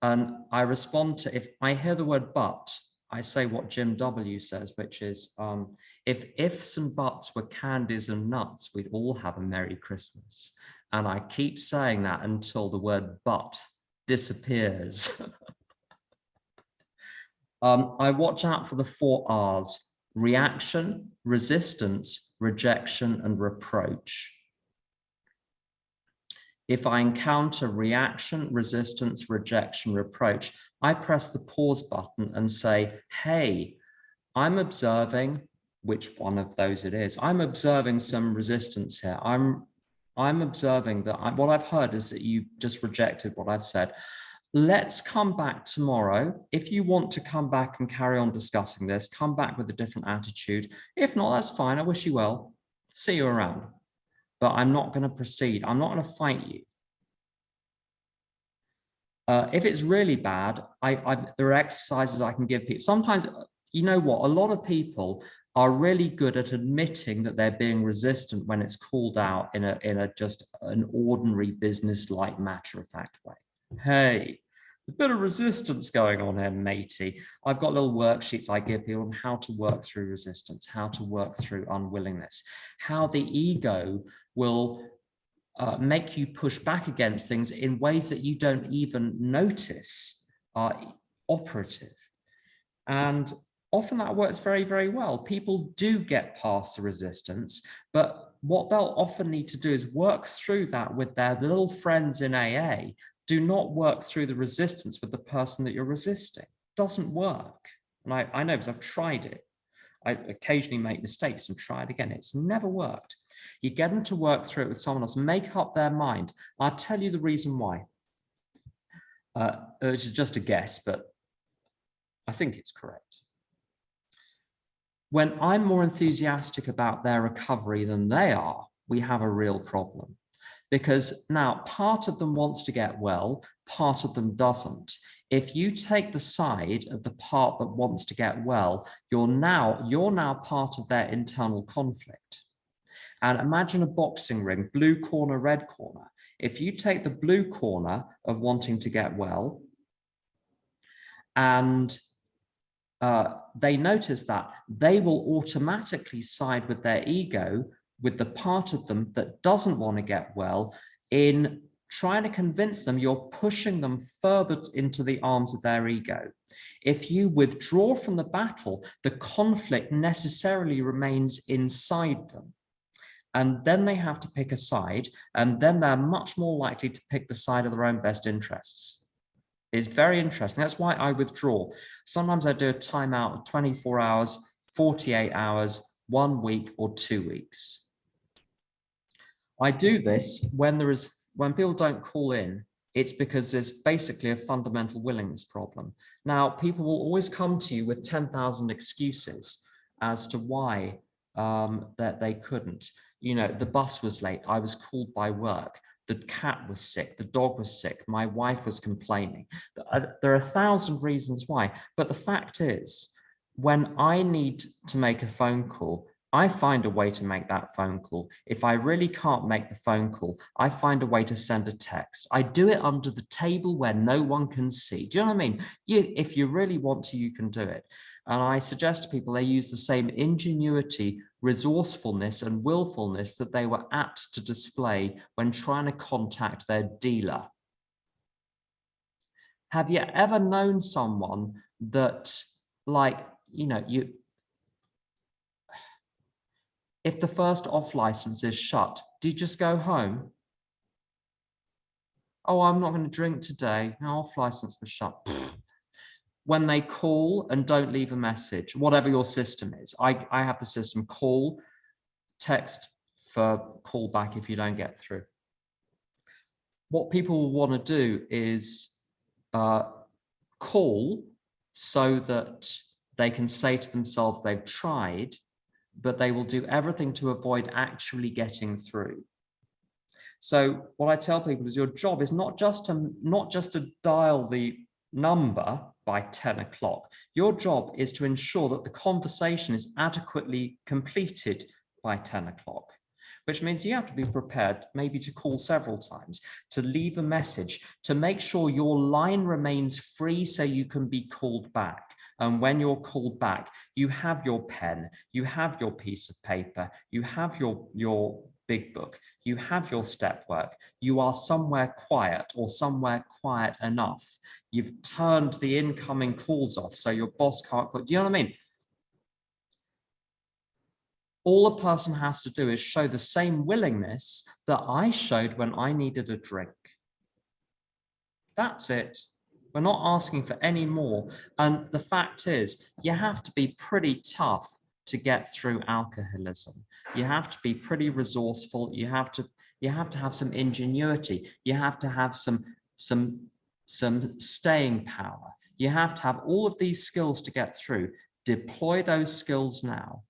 And I respond to, if I hear the word but, I say what Jim W says, which is, if ifs and buts were candies and nuts, we'd all have a Merry Christmas. And I keep saying that until the word but disappears. I watch out for the 4 R's: reaction, resistance, rejection, and reproach. If I encounter reaction, resistance, rejection, reproach, I press the pause button and say, hey, I'm observing, which one of those it is. I'm observing some resistance here. I'm observing that what I've heard is that you just rejected what I've said. Let's come back tomorrow. If you want to come back and carry on discussing this, come back with a different attitude. If not, that's fine. I wish you well. See you around. But I'm not going to proceed. I'm not going to fight you. If it's really bad, there are exercises I can give people. Sometimes, you know what, a lot of people are really good at admitting that they're being resistant when it's called out in a just an ordinary business-like matter-of-fact way. Hey, a bit of resistance going on here, matey. I've got little worksheets I give people on how to work through resistance, how to work through unwillingness, how the ego will make you push back against things in ways that you don't even notice are operative. And often that works very, very well. People do get past the resistance, but what they'll often need to do is work through that with their little friends in AA. Do not work through the resistance with the person that you're resisting. It doesn't work. And I know, because I've tried it. I occasionally make mistakes and try it again. It's never worked. You get them to work through it with someone else, make up their mind. I'll tell you the reason why. It's just a guess, but I think it's correct. When I'm more enthusiastic about their recovery than they are, we have a real problem. Because now part of them wants to get well, part of them doesn't. If you take the side of the part that wants to get well, you're now part of their internal conflict. And imagine a boxing ring, blue corner, red corner. If you take the blue corner of wanting to get well, and they notice that, they will automatically side with their ego, with the part of them that doesn't want to get well, in trying to convince them you're pushing them further into the arms of their ego. If you withdraw from the battle, the conflict necessarily remains inside them. And then they have to pick a side, and then they're much more likely to pick the side of their own best interests. It's very interesting. That's why I withdraw. Sometimes I do a timeout of 24 hours, 48 hours, 1 week, or 2 weeks. I do this when people don't call in. It's because there's basically a fundamental willingness problem. Now, people will always come to you with 10,000 excuses as to why that they couldn't. You know, the bus was late, I was called by work, the cat was sick, the dog was sick, my wife was complaining. There are 1,000 reasons why, but the fact is, when I need to make a phone call, I find a way to make that phone call. If I really can't make the phone call, I find a way to send a text. I do it under the table where no one can see. Do you know what I mean? If you really want to, you can do it. And I suggest to people they use the same ingenuity, resourcefulness, and willfulness that they were apt to display when trying to contact their dealer. Have you ever known someone that, like, if the first off license is shut, do you just go home? Oh, I'm not going to drink today. No, off license was shut. When they call and don't leave a message, whatever your system is, I have the system call, text for call back if you don't get through. What people will want to do is call so that they can say to themselves they've tried, but they will do everything to avoid actually getting through. So what I tell people is your job is not just to dial the number by 10 o'clock. Your job is to ensure that the conversation is adequately completed by 10 o'clock, which means you have to be prepared maybe to call several times, to leave a message, to make sure your line remains free so you can be called back. And when you're called back, you have your pen, you have your piece of paper, you have your big book, you have your step work, you are somewhere quiet or somewhere quiet enough. You've turned the incoming calls off so your boss can't call. Do you know what I mean? All a person has to do is show the same willingness that I showed when I needed a drink. That's it. We're not asking for any more. And the fact is, you have to be pretty tough to get through alcoholism. You have to be pretty resourceful. You have to have some ingenuity. You have to have some staying power. You have to have all of these skills to get through. Deploy those skills now.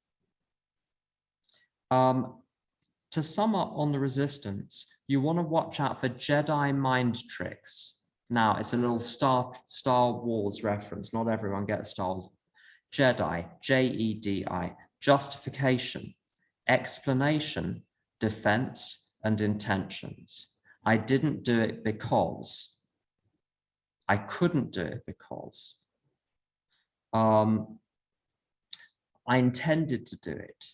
To sum up on the resistance, you want to watch out for Jedi mind tricks. Now, it's a little Star Wars reference. Not everyone gets Star Wars. Jedi, J-E-D-I, justification, explanation, defense, and intentions. I didn't do it because. I couldn't do it because. I intended to do it.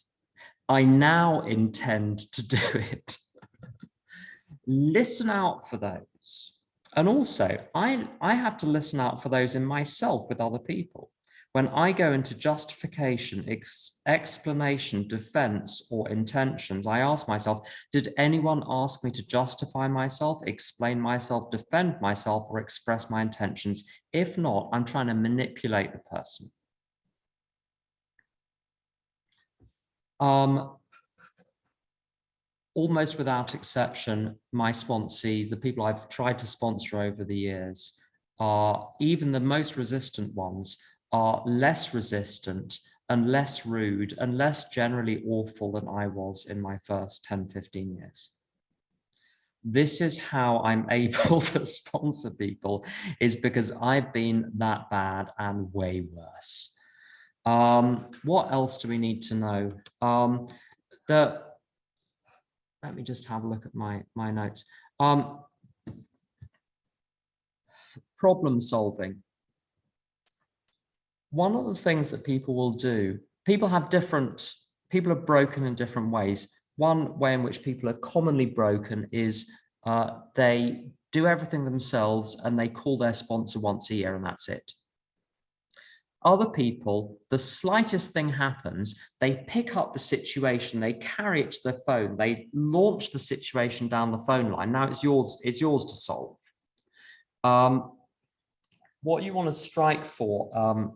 I now intend to do it. Listen out for those. And also, I have to listen out for those in myself with other people. When I go into justification, explanation, defense, or intentions, I ask myself, did anyone ask me to justify myself, explain myself, defend myself, or express my intentions? If not, I'm trying to manipulate the person. Almost without exception, my sponsees, the people I've tried to sponsor over the years, are even the most resistant ones, are less resistant and less rude and less generally awful than I was in my first 10, 15 years. This is how I'm able to sponsor people, is because I've been that bad and way worse. What else do we need to know? Let me just have a look at my notes. Problem solving. One of the things that people will do, people are broken in different ways. One way in which people are commonly broken is they do everything themselves and they call their sponsor once a year and that's it. Other people, the slightest thing happens, they pick up the situation, they carry it to their phone, they launch the situation down the phone line. Now it's yours to solve. What you want to strike for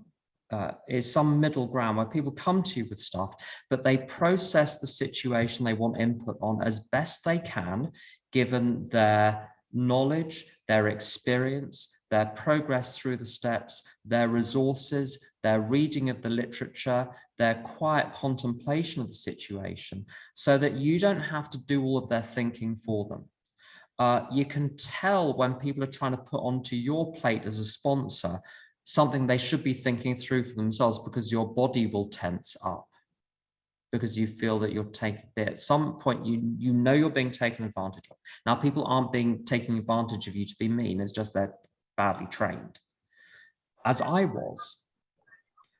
is some middle ground where people come to you with stuff, but they process the situation they want input on as best they can, given their knowledge, their experience, their progress through the steps, their resources, their reading of the literature, their quiet contemplation of the situation, so that you don't have to do all of their thinking for them. You can tell when people are trying to put onto your plate as a sponsor something they should be thinking through for themselves, because your body will tense up. because you feel that you're taking it. At some point, you know you're being taken advantage of. Now, people aren't taking advantage of you to be mean. It's just they're badly trained, as I was.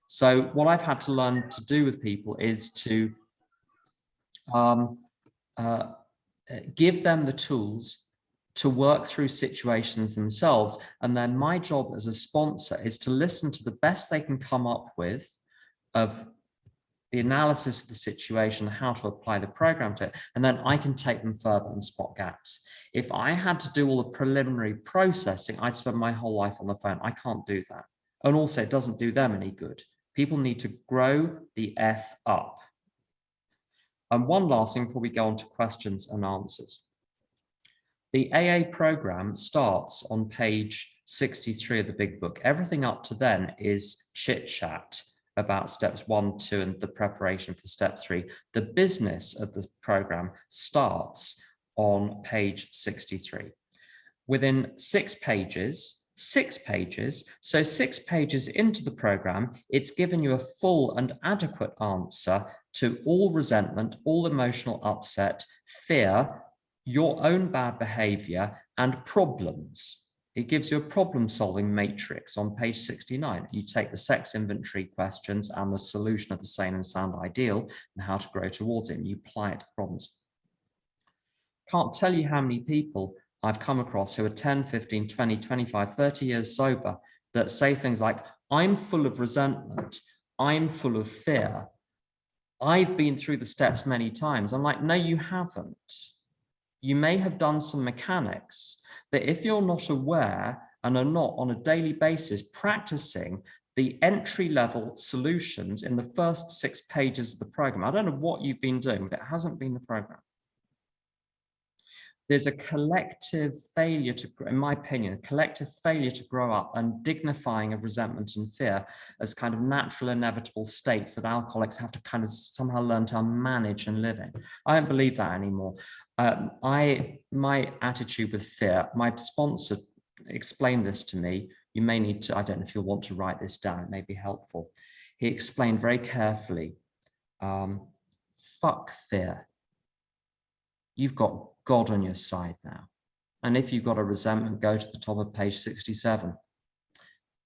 So what I've had to learn to do with people is to give them the tools to work through situations themselves. And then my job as a sponsor is to listen to the best they can come up with of the analysis of the situation, how to apply the program to it, and then I can take them further and spot gaps. If I had to do all the preliminary processing, I'd spend my whole life on the phone. I can't do that. And also, it doesn't do them any good. People need to grow the F up. And one last thing before we go on to questions and answers. The AA program starts on page 63 of the big book. Everything up to then is chit chat about steps 1, 2, and the preparation for step 3. The business of the program starts on page 63. Within 6 pages, so 6 pages into the program, it's given you a full and adequate answer to all resentment, all emotional upset, fear, your own bad behavior, and problems. It gives you a problem-solving matrix on page 69. You take the sex inventory questions and the solution of the sane and sound ideal and how to grow towards it, and you apply it to the problems. Can't tell you how many people I've come across who are 10, 15, 20, 25, 30 years sober that say things like, I'm full of resentment, I'm full of fear, I've been through the steps many times. I'm like, no, you haven't. You may have done some mechanics, but if you're not aware and are not on a daily basis practicing the entry-level solutions in the first 6 pages of the program, I don't know what you've been doing, but it hasn't been the program. There's a collective failure to, in my opinion, a collective failure to grow up and dignifying of resentment and fear as kind of natural, inevitable states that alcoholics have to kind of somehow learn to manage and live in. I don't believe that anymore. My attitude with fear, my sponsor explained this to me. You may need to, I don't know if you'll want to write this down, it may be helpful. He explained very carefully, fuck fear. You've got God on your side now. And if you've got a resentment, go to the top of page 67.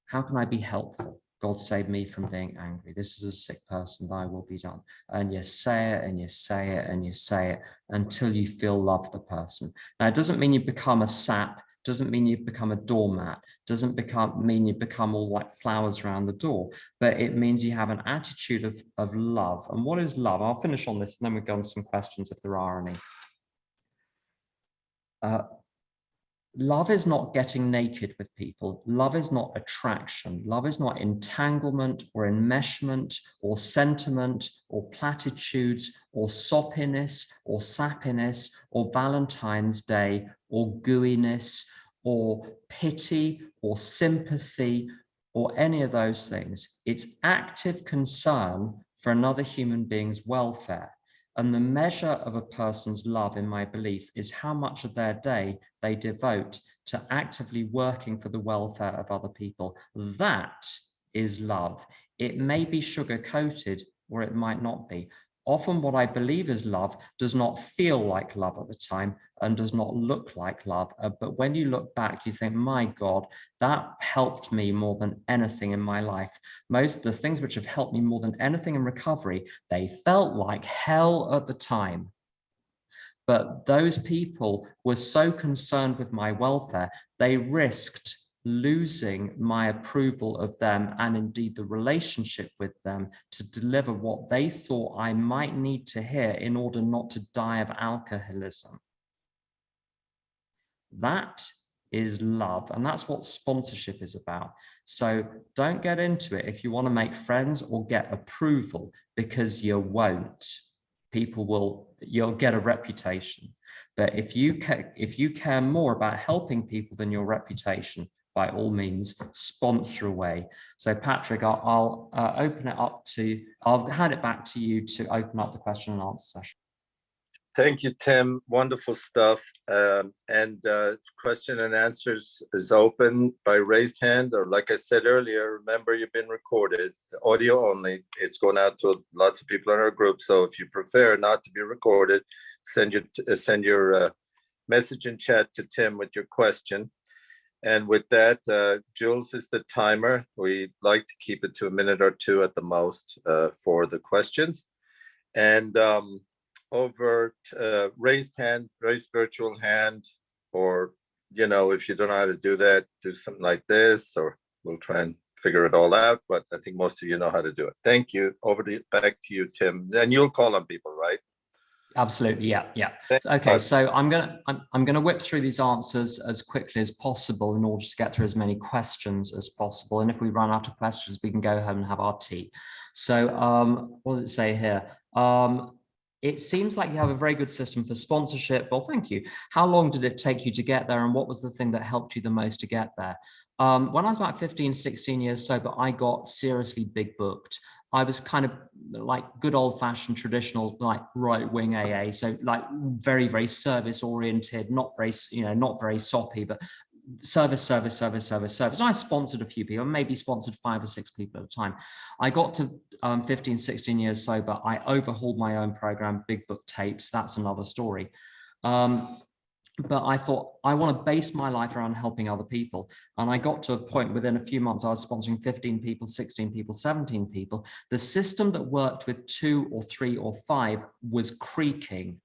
How can I be helpful? God save me from being angry. This is a sick person, thy will be done. And you say it and you say it and you say it until you feel love for the person. Now, it doesn't mean you become a sap, doesn't mean you become a doormat, doesn't mean you become all like flowers around the door, but it means you have an attitude of love. And what is love? I'll finish on this and then we'll go on to some questions if there are any. Love is not getting naked with people. Love is not attraction. Love is not entanglement or enmeshment or sentiment or platitudes or soppiness or sappiness or Valentine's Day or gooiness or pity or sympathy or any of those things. It's active concern for another human being's welfare. And the measure of a person's love, in my belief, is how much of their day they devote to actively working for the welfare of other people. That is love. It may be sugar-coated or it might not be. Often what I believe is love does not feel like love at the time and does not look like love. But when you look back, you think, my God, that helped me more than anything in my life. Most of the things which have helped me more than anything in recovery, they felt like hell at the time. But those people were so concerned with my welfare, they risked losing my approval of them and indeed the relationship with them to deliver what they thought I might need to hear in order not to die of alcoholism. That is love, and that's what sponsorship is about. So don't get into it if you want to make friends or get approval, because you won't. You'll get a reputation. But if you care more about helping people than your reputation, by all means, sponsor away. So Patrick, I'll open it up I'll hand it back to you to open up the question and answer session. Thank you, Tim. Wonderful stuff. Question and answers is open by raised hand, or like I said earlier, remember you've been recorded, audio only. It's going out to lots of people in our group. So if you prefer not to be recorded, send your message in chat to Tim with your question. And with that, Jules is the timer. We like to keep it to a minute or two at the most for the questions. And over raised hand, raised virtual hand, or, you know, if you don't know how to do that, do something like this, or we'll try and figure it all out. But I think most of you know how to do it. Thank you. Back to you, Tim. And you'll call on people, right? Absolutely, yeah. Okay, so I'm gonna whip through these answers as quickly as possible in order to get through as many questions as possible. And if we run out of questions, we can go home and have our tea. So what does it say here? It seems like you have a very good system for sponsorship. Well, thank you. How long did it take you to get there, and what was the thing that helped you the most to get there? When I was about 15, 16 years sober, I got seriously big booked. I was kind of like good old fashioned traditional, like right wing AA. So like very, very service oriented, not very, not very soppy, but service. And I sponsored a few people, maybe sponsored 5 or 6 people at a time. I got to 15, 16 years sober. I overhauled my own program, Big Book Tapes. That's another story. But I thought, I want to base my life around helping other people. And I got to a point within a few months, I was sponsoring 15 people, 16 people, 17 people. The system that worked with 2 or 3 or 5 was creaking.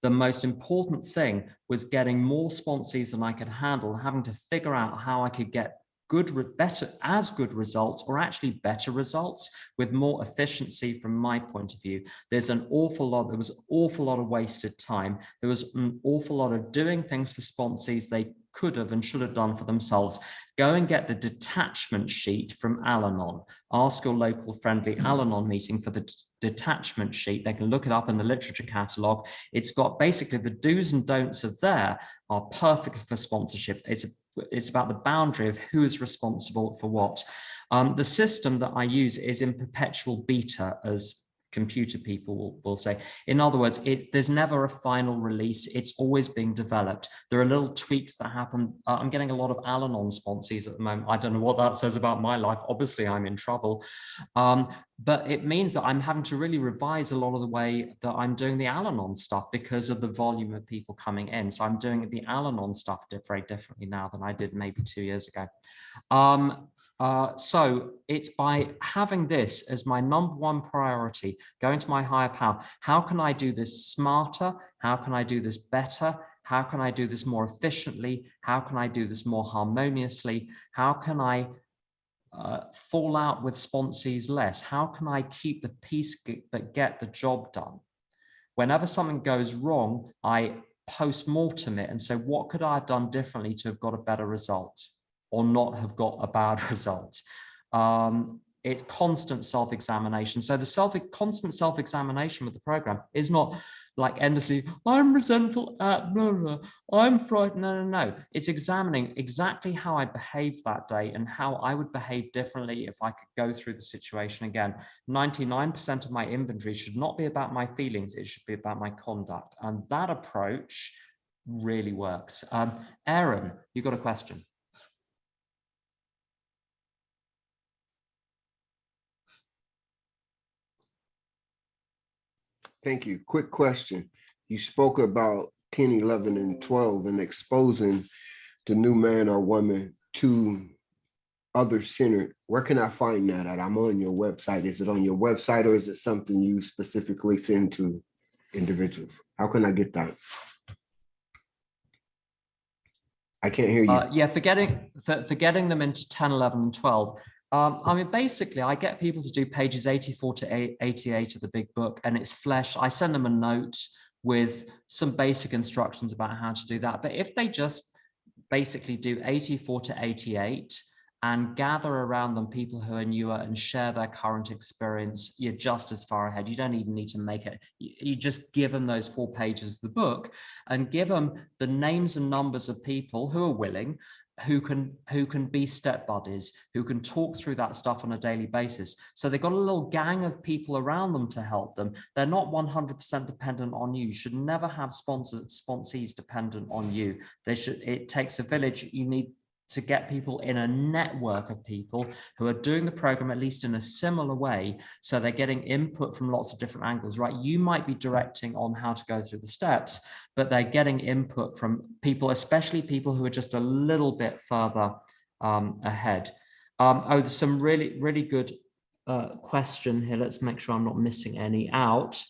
The most important thing was getting more sponsees than I could handle, having to figure out how I could get good results, or actually better results with more efficiency from my point of view. There was an awful lot of wasted time. There was an awful lot of doing things for sponsees they could have and should have done for themselves. Go and get the detachment sheet from Al-Anon. Ask your local friendly Al-Anon meeting for the detachment sheet. They can look it up in the literature catalog. It's got basically the do's and don'ts of there are perfect for sponsorship. It's about the boundary of who is responsible for what. The system that I use is in perpetual beta, as computer people will say. In other words, there's never a final release. It's always being developed. There are little tweaks that happen. I'm getting a lot of Al-Anon sponsees at the moment. I don't know what that says about my life. Obviously, I'm in trouble. But it means that I'm having to really revise a lot of the way that I'm doing the Al-Anon stuff because of the volume of people coming in. So I'm doing the Al-Anon stuff very differently now than I did maybe 2 years ago. So it's by having this as my #1 priority, going to my higher power. How can I do this smarter? How can I do this better? How can I do this more efficiently? How can I do this more harmoniously? How can I fall out with sponsees less? How can I keep the peace but get the job done? Whenever something goes wrong, I post-mortem it and say, what could I have done differently to have got a better result or not have got a bad result? It's constant self-examination. So the constant self-examination with the program is not like endlessly, I'm resentful at blah, blah, I'm frightened. No. It's examining exactly how I behaved that day and how I would behave differently if I could go through the situation again. 99% of my inventory should not be about my feelings. It should be about my conduct. And that approach really works. Aaron, you got a question? Thank you. Quick question. You spoke about 10, 11, and 12 and exposing the new man or woman to other-centered. Where can I find that at? I'm on your website. Is it on your website, or is it something you specifically send to individuals? How can I get that? I can't hear you. Yeah, for getting them into 10, 11, and 12. I mean, basically, I get people to do pages 84 to 88 of the big book, and it's flesh. I send them a note with some basic instructions about how to do that. But if they just basically do 84 to 88 and gather around them people who are newer and share their current experience, you're just as far ahead. You don't even need to make it. You just give them those 4 pages of the book and give them the names and numbers of people who are willing who can be step buddies, who can talk through that stuff on a daily basis. So they've got a little gang of people around them to help them. They're not 100% dependent on you. You should never have sponsees dependent on you. It takes a village. You need to get people in a network of people who are doing the program at least in a similar way, so they're getting input from lots of different angles, right? You might be directing on how to go through the steps, but they're getting input from people, especially people who are just a little bit further ahead. There's some really, really good question here. Let's make sure I'm not missing any out.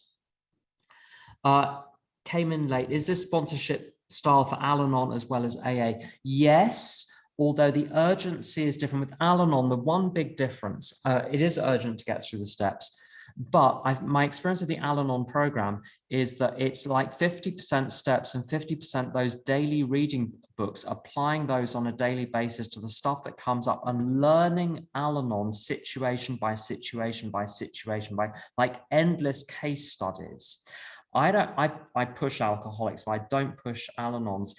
Came in late. Is this sponsorship style for Al-Anon as well as AA? Yes, although the urgency is different. With Al-Anon, the one big difference, it is urgent to get through the steps, but my experience of the Al-Anon program is that it's like 50% steps and 50% those daily reading books, applying those on a daily basis to the stuff that comes up and learning Al-Anon situation by situation by situation, by like endless case studies. I push alcoholics, but I don't push Al-Anons.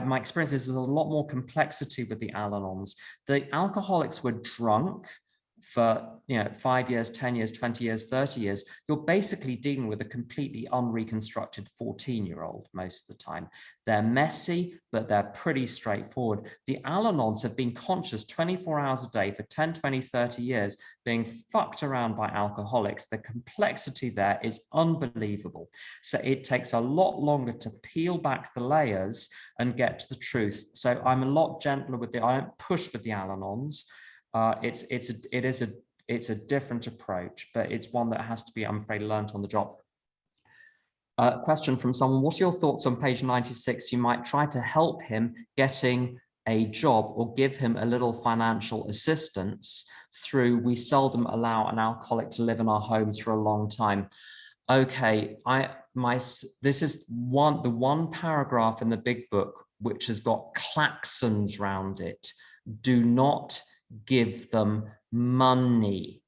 My experience is there's a lot more complexity with the Al-Anons. The alcoholics were drunk for 5 years, 10 years, 20 years, 30 years. You're basically dealing with a completely unreconstructed 14-year-old most of the time. They're messy, but they're pretty straightforward. The Al-Anons have been conscious 24 hours a day for 10, 20, 30 years, being fucked around by alcoholics. The complexity there is unbelievable. So it takes a lot longer to peel back the layers and get to the truth. So I'm a lot gentler with I don't push with the Al-Anons. It's a different approach, but it's one that has to be, I'm afraid, learned on the job. Question from someone: what are your thoughts on page 96? You might try to help him getting a job or give him a little financial assistance through, we seldom allow an alcoholic to live in our homes for a long time. Okay, this is the one paragraph in the big book which has got klaxons round it. Do not give them money.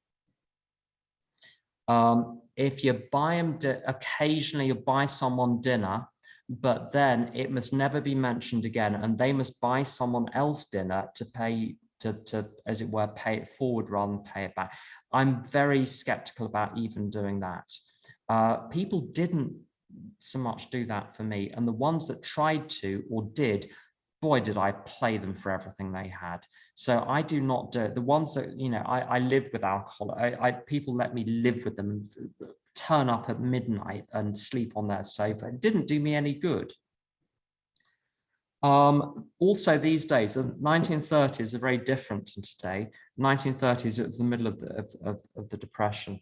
If you buy them, occasionally you buy someone dinner, but then it must never be mentioned again, and they must buy someone else dinner to pay, to as it were, pay it forward rather than pay it back. I'm very skeptical about even doing that. People didn't so much do that for me, and the ones that tried to or did, boy, did I play them for everything they had. So I do not do it. The ones that, I lived with alcohol. People let me live with them and turn up at midnight and sleep on their sofa. It didn't do me any good. Also these days, the 1930s are very different than today. 1930s, it was the middle of the Depression.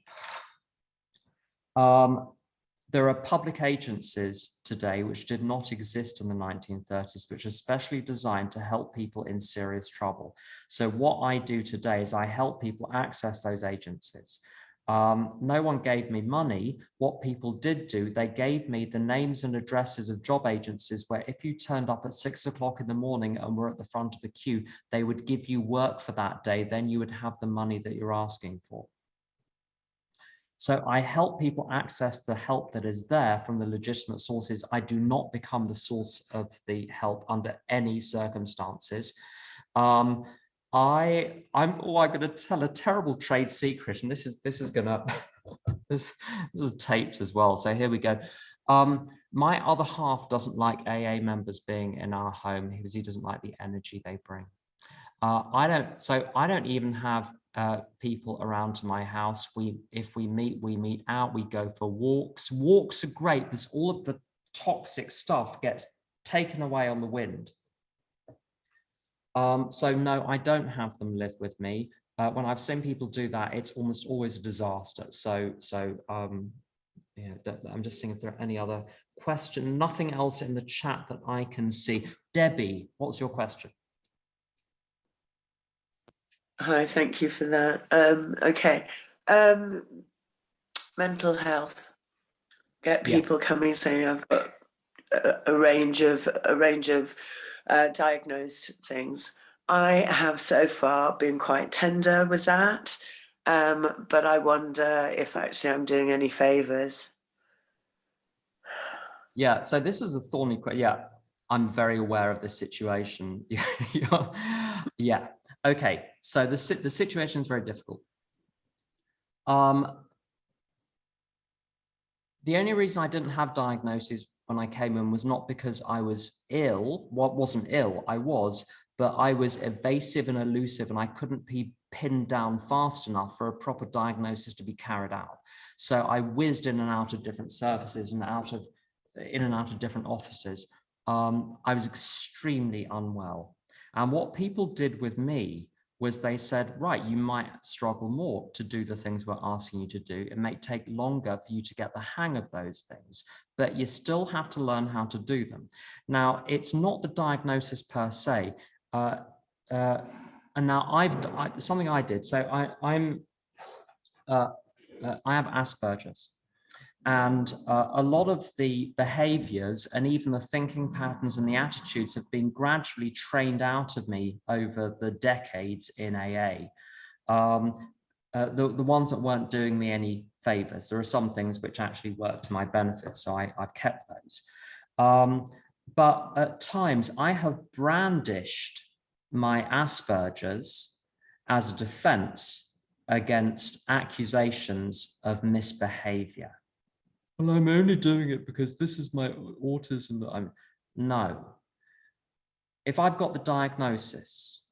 There are public agencies today which did not exist in the 1930s, which are specially designed to help people in serious trouble. So what I do today is I help people access those agencies. No one gave me money. What people did do, they gave me the names and addresses of job agencies where if you turned up at 6 o'clock in the morning and were at the front of the queue, they would give you work for that day. Then you would have the money that you're asking for. So I help people access the help that is there from the legitimate sources. I do not become the source of the help under any circumstances. I'm going to tell a terrible trade secret, and this is gonna this is taped as well. So here we go. My other half doesn't like AA members being in our home because he doesn't like the energy they bring. I don't even have people around to my house. If we meet out, we go for walks. Walks are great because all of the toxic stuff gets taken away on the wind. So no, I don't have them live with me. When I've seen people do that, it's almost always a disaster. Yeah, I'm just seeing if there are any other questions. Nothing else in the chat that I can see. Debbie, what's your question? Hi, thank you for that. Okay, mental health. Get people coming saying I've got a range of diagnosed things. I have so far been quite tender with that, but I wonder if actually I'm doing any favors. Yeah, so this is a thorny question. Yeah, I'm very aware of this situation. Yeah. Okay. So the situation is very difficult. The only reason I didn't have diagnosis when I came in was not because I was ill. Wasn't ill. I was, but I was evasive and elusive, and I couldn't be pinned down fast enough for a proper diagnosis to be carried out. So I whizzed in and out of different services and in and out of different offices. I was extremely unwell. And what people did with me was they said, right, you might struggle more to do the things we're asking you to do. It may take longer for you to get the hang of those things, but you still have to learn how to do them. Now, it's not the diagnosis per se. And now something I did. So I have Asperger's. And a lot of the behaviors and even the thinking patterns and the attitudes have been gradually trained out of me over the decades in AA. The ones that weren't doing me any favors. There are some things which actually work to my benefit, so I've kept those. But at times I have brandished my Asperger's as a defense against accusations of misbehavior. Well, I'm only doing it because this is my autism that I'm. No. If I've got the diagnosis,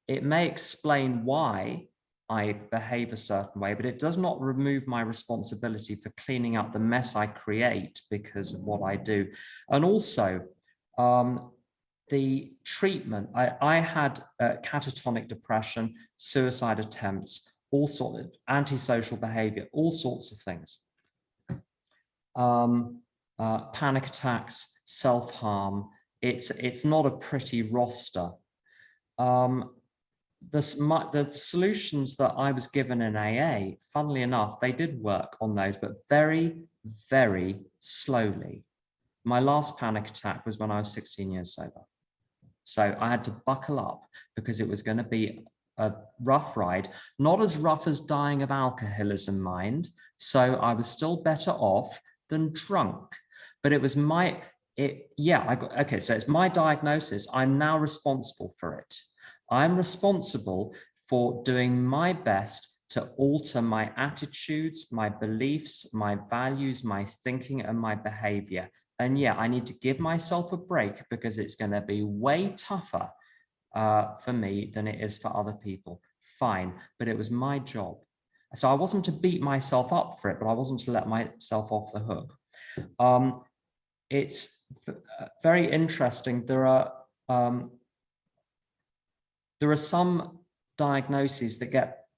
it may explain why I behave a certain way, but it does not remove my responsibility for cleaning up the mess I create because of what I do. And also, the treatment, I had catatonic depression, suicide attempts, all sorts of antisocial behavior, all sorts of things. Panic attacks, self-harm. It's not a pretty roster. The solutions that I was given in AA, funnily enough, they did work on those, but very, very slowly. My last panic attack was when I was 16 years sober. So I had to buckle up because it was going to be a rough ride, not as rough as dying of alcoholism, mind. So I was still better off than drunk, but it was so it's my diagnosis. I'm now responsible for it. I'm responsible for doing my best to alter my attitudes, my beliefs, my values, my thinking, and my behavior. And yeah, I need to give myself a break because it's going to be way tougher for me than it is for other people. Fine, but it was my job. So I wasn't to beat myself up for it, but I wasn't to let myself off the hook. It's very interesting. There are some diagnoses that get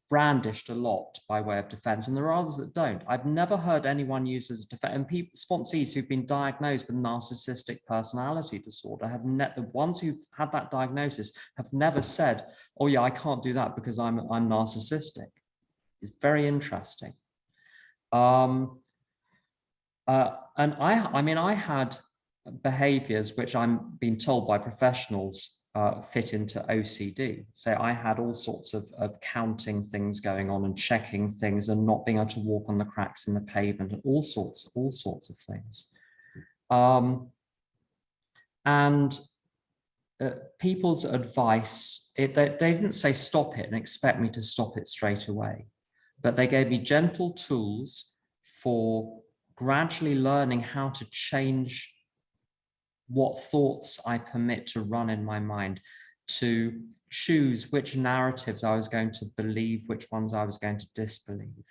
brandished a lot by way of defense, and there are others that don't. I've never heard anyone use as a defense, and sponsees who've been diagnosed with narcissistic personality disorder the ones who've had that diagnosis have never said, oh yeah, I can't do that because I'm narcissistic. It's very interesting. And I had behaviors which I'm being told by professionals fit into OCD. So I had all sorts of counting things going on and checking things and not being able to walk on the cracks in the pavement and all sorts of things. People's advice, they didn't say stop it and expect me to stop it straight away, but they gave me gentle tools for gradually learning how to change what thoughts I permit to run in my mind, to choose which narratives I was going to believe, which ones I was going to disbelieve.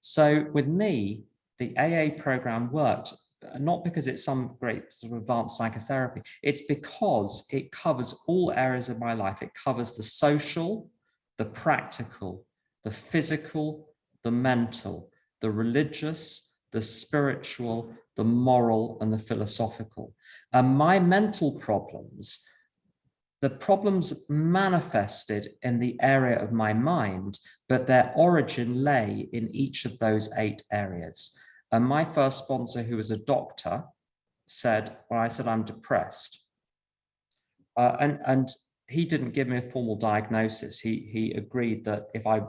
So with me, the AA program worked, not because it's some great sort of advanced psychotherapy, it's because it covers all areas of my life. It covers the social, the practical, the physical, the mental, the religious, the spiritual, the moral, and the philosophical. And my mental problems, the problems manifested in the area of my mind, but their origin lay in each of those 8 areas. And my first sponsor, who was a doctor, said, when I said I'm depressed, and he didn't give me a formal diagnosis. He agreed that if I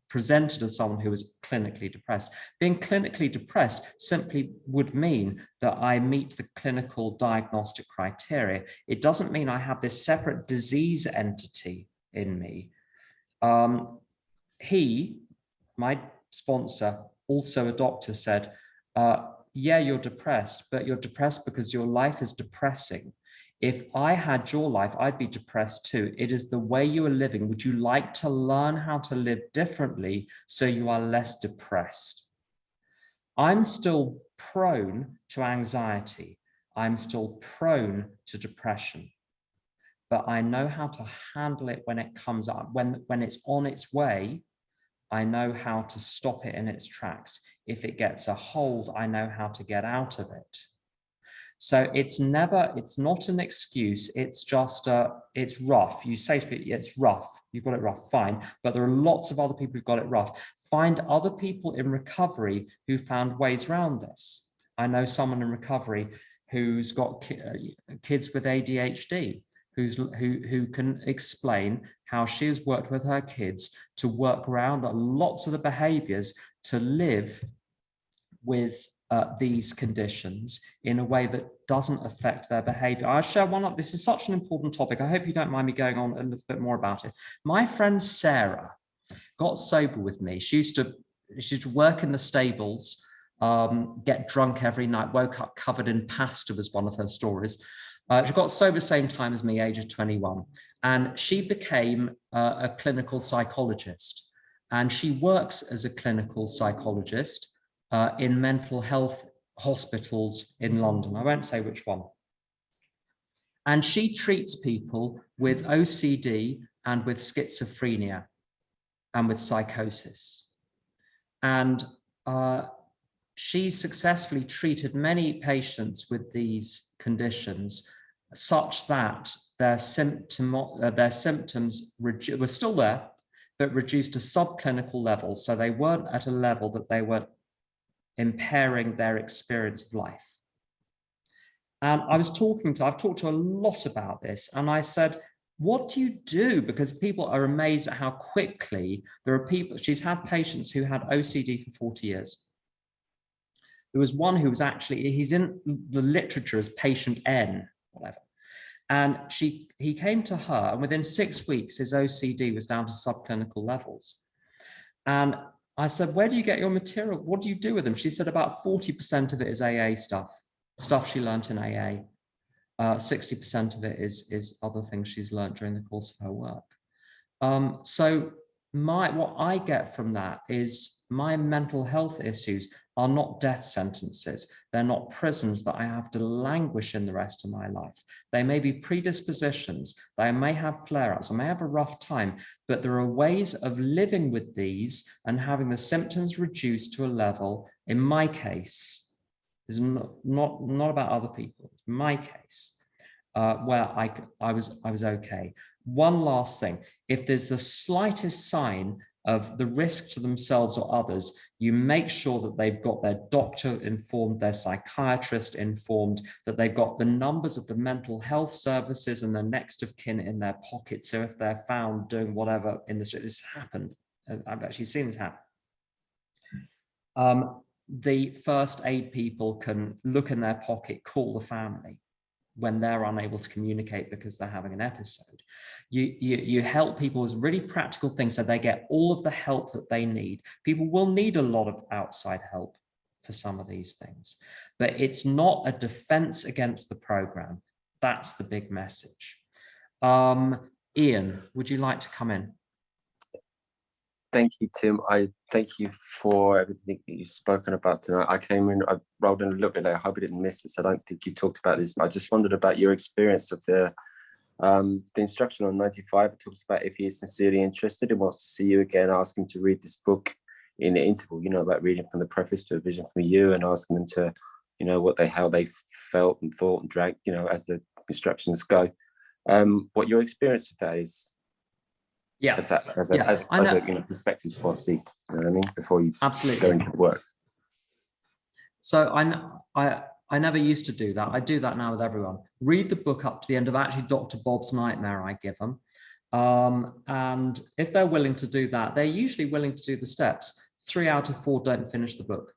presented as someone who was clinically depressed. Being clinically depressed simply would mean that I meet the clinical diagnostic criteria. It doesn't mean I have this separate disease entity in me. My sponsor, also a doctor, said, yeah, you're depressed, but you're depressed because your life is depressing. If I had your life, I'd be depressed too. It is the way you are living. Would you like to learn how to live differently so you are less depressed? I'm still prone to anxiety. I'm still prone to depression, but I know how to handle it when it comes up. When it's on its way, I know how to stop it in its tracks. If it gets a hold, I know how to get out of it. So it's not an excuse. It's just, it's rough. You say to people, it's rough. You've got it rough, fine. But there are lots of other people who've got it rough. Find other people in recovery who found ways around this. I know someone in recovery who's got kids with ADHD, who can explain how she has worked with her kids to work around lots of the behaviors to live with these conditions in a way that doesn't affect their behavior. I'll share one. This is such an important topic. I hope you don't mind me going on a little bit more about it. My friend Sarah got sober with me. She used to work in the stables, get drunk every night, woke up covered in pasta was one of her stories. She got sober same time as me, age of 21. And she became a clinical psychologist. And she works as a clinical psychologist in mental health hospitals in London. I won't say which one. And she treats people with OCD and with schizophrenia and with psychosis. And she's successfully treated many patients with these conditions such that their symptoms were still there, but reduced to subclinical levels. So they weren't at a level that they were impairing their experience of life. And I've talked to a lot about this, and I said, what do you do? Because people are amazed at how quickly there are people. She's had patients who had OCD for 40 years. There was one who was actually, he's in the literature as patient N, whatever. And he came to her, and within 6 weeks, his OCD was down to subclinical levels. And I said, where do you get your material? What do you do with them? She said about 40% of it is AA stuff she learned in AA. 60% of it is other things she's learned during the course of her work. So what I get from that is my mental health issues are not death sentences. They're not prisons that I have to languish in the rest of my life. They may be predispositions. They may have flare-ups. I may have a rough time, but there are ways of living with these and having the symptoms reduced to a level, in my case, is not about other people. It's my case, where I was okay. One last thing, if there's the slightest sign of the risk to themselves or others, you make sure that they've got their doctor informed, their psychiatrist informed, that they've got the numbers of the mental health services and their next of kin in their pocket. So if they're found doing whatever in the street, this happened. I've actually seen this happen. The first aid people can look in their pocket, call the family when they're unable to communicate because they're having an episode. You help people with really practical things so they get all of the help that they need. People will need a lot of outside help for some of these things, but it's not a defense against the program. That's the big message. Ian, would you like to come in? Thank you, Tim. I thank you for everything that you've spoken about tonight. I came in, I rolled in a little bit late. I hope I didn't miss this. I don't think you talked about this, but I just wondered about your experience of the instruction on 95. It talks about if he is sincerely interested and wants to see you again, ask him to read this book in the interval, like reading from the preface to A Vision from You and asking them to, how they felt and thought and drank, as the instructions go. What your experience of that is. Yeah, as a prospective sponsor, you know what I mean, before you absolutely go into work. So I never used to do that. I do that now with everyone. Read the book up to the end of actually Dr. Bob's Nightmare I give them. And if they're willing to do that, they're usually willing to do the steps. 3 out of 4 don't finish the book.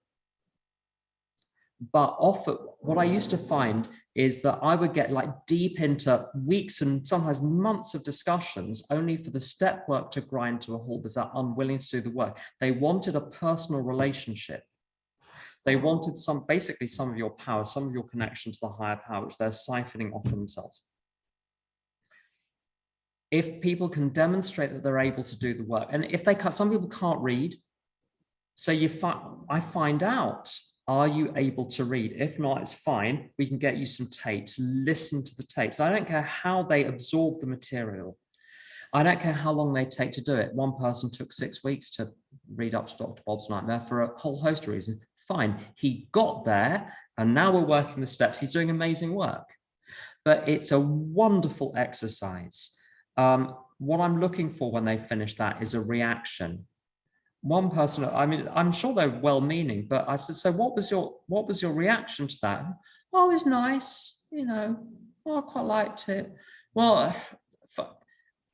But often what I used to find is that I would get like deep into weeks and sometimes months of discussions only for the step work to grind to a halt because they're unwilling to do the work. They wanted a personal relationship. They wanted basically some of your power, some of your connection to the higher power, which they're siphoning off themselves. If people can demonstrate that they're able to do the work, and if they can't, some people can't read. So I find out, are you able to read? If not, it's fine. We can get you some tapes, listen to the tapes. I don't care how they absorb the material. I don't care how long they take to do it. One person took 6 weeks to read up to Dr. Bob's Nightmare for a whole host of reasons. Fine, he got there and now we're working the steps. He's doing amazing work. But it's a wonderful exercise. What I'm looking for when they finish that is a reaction. One person, I mean, I'm sure they're well-meaning, but I said, so what was your reaction to that? Oh, it was nice, you know, oh, I quite liked it. Well,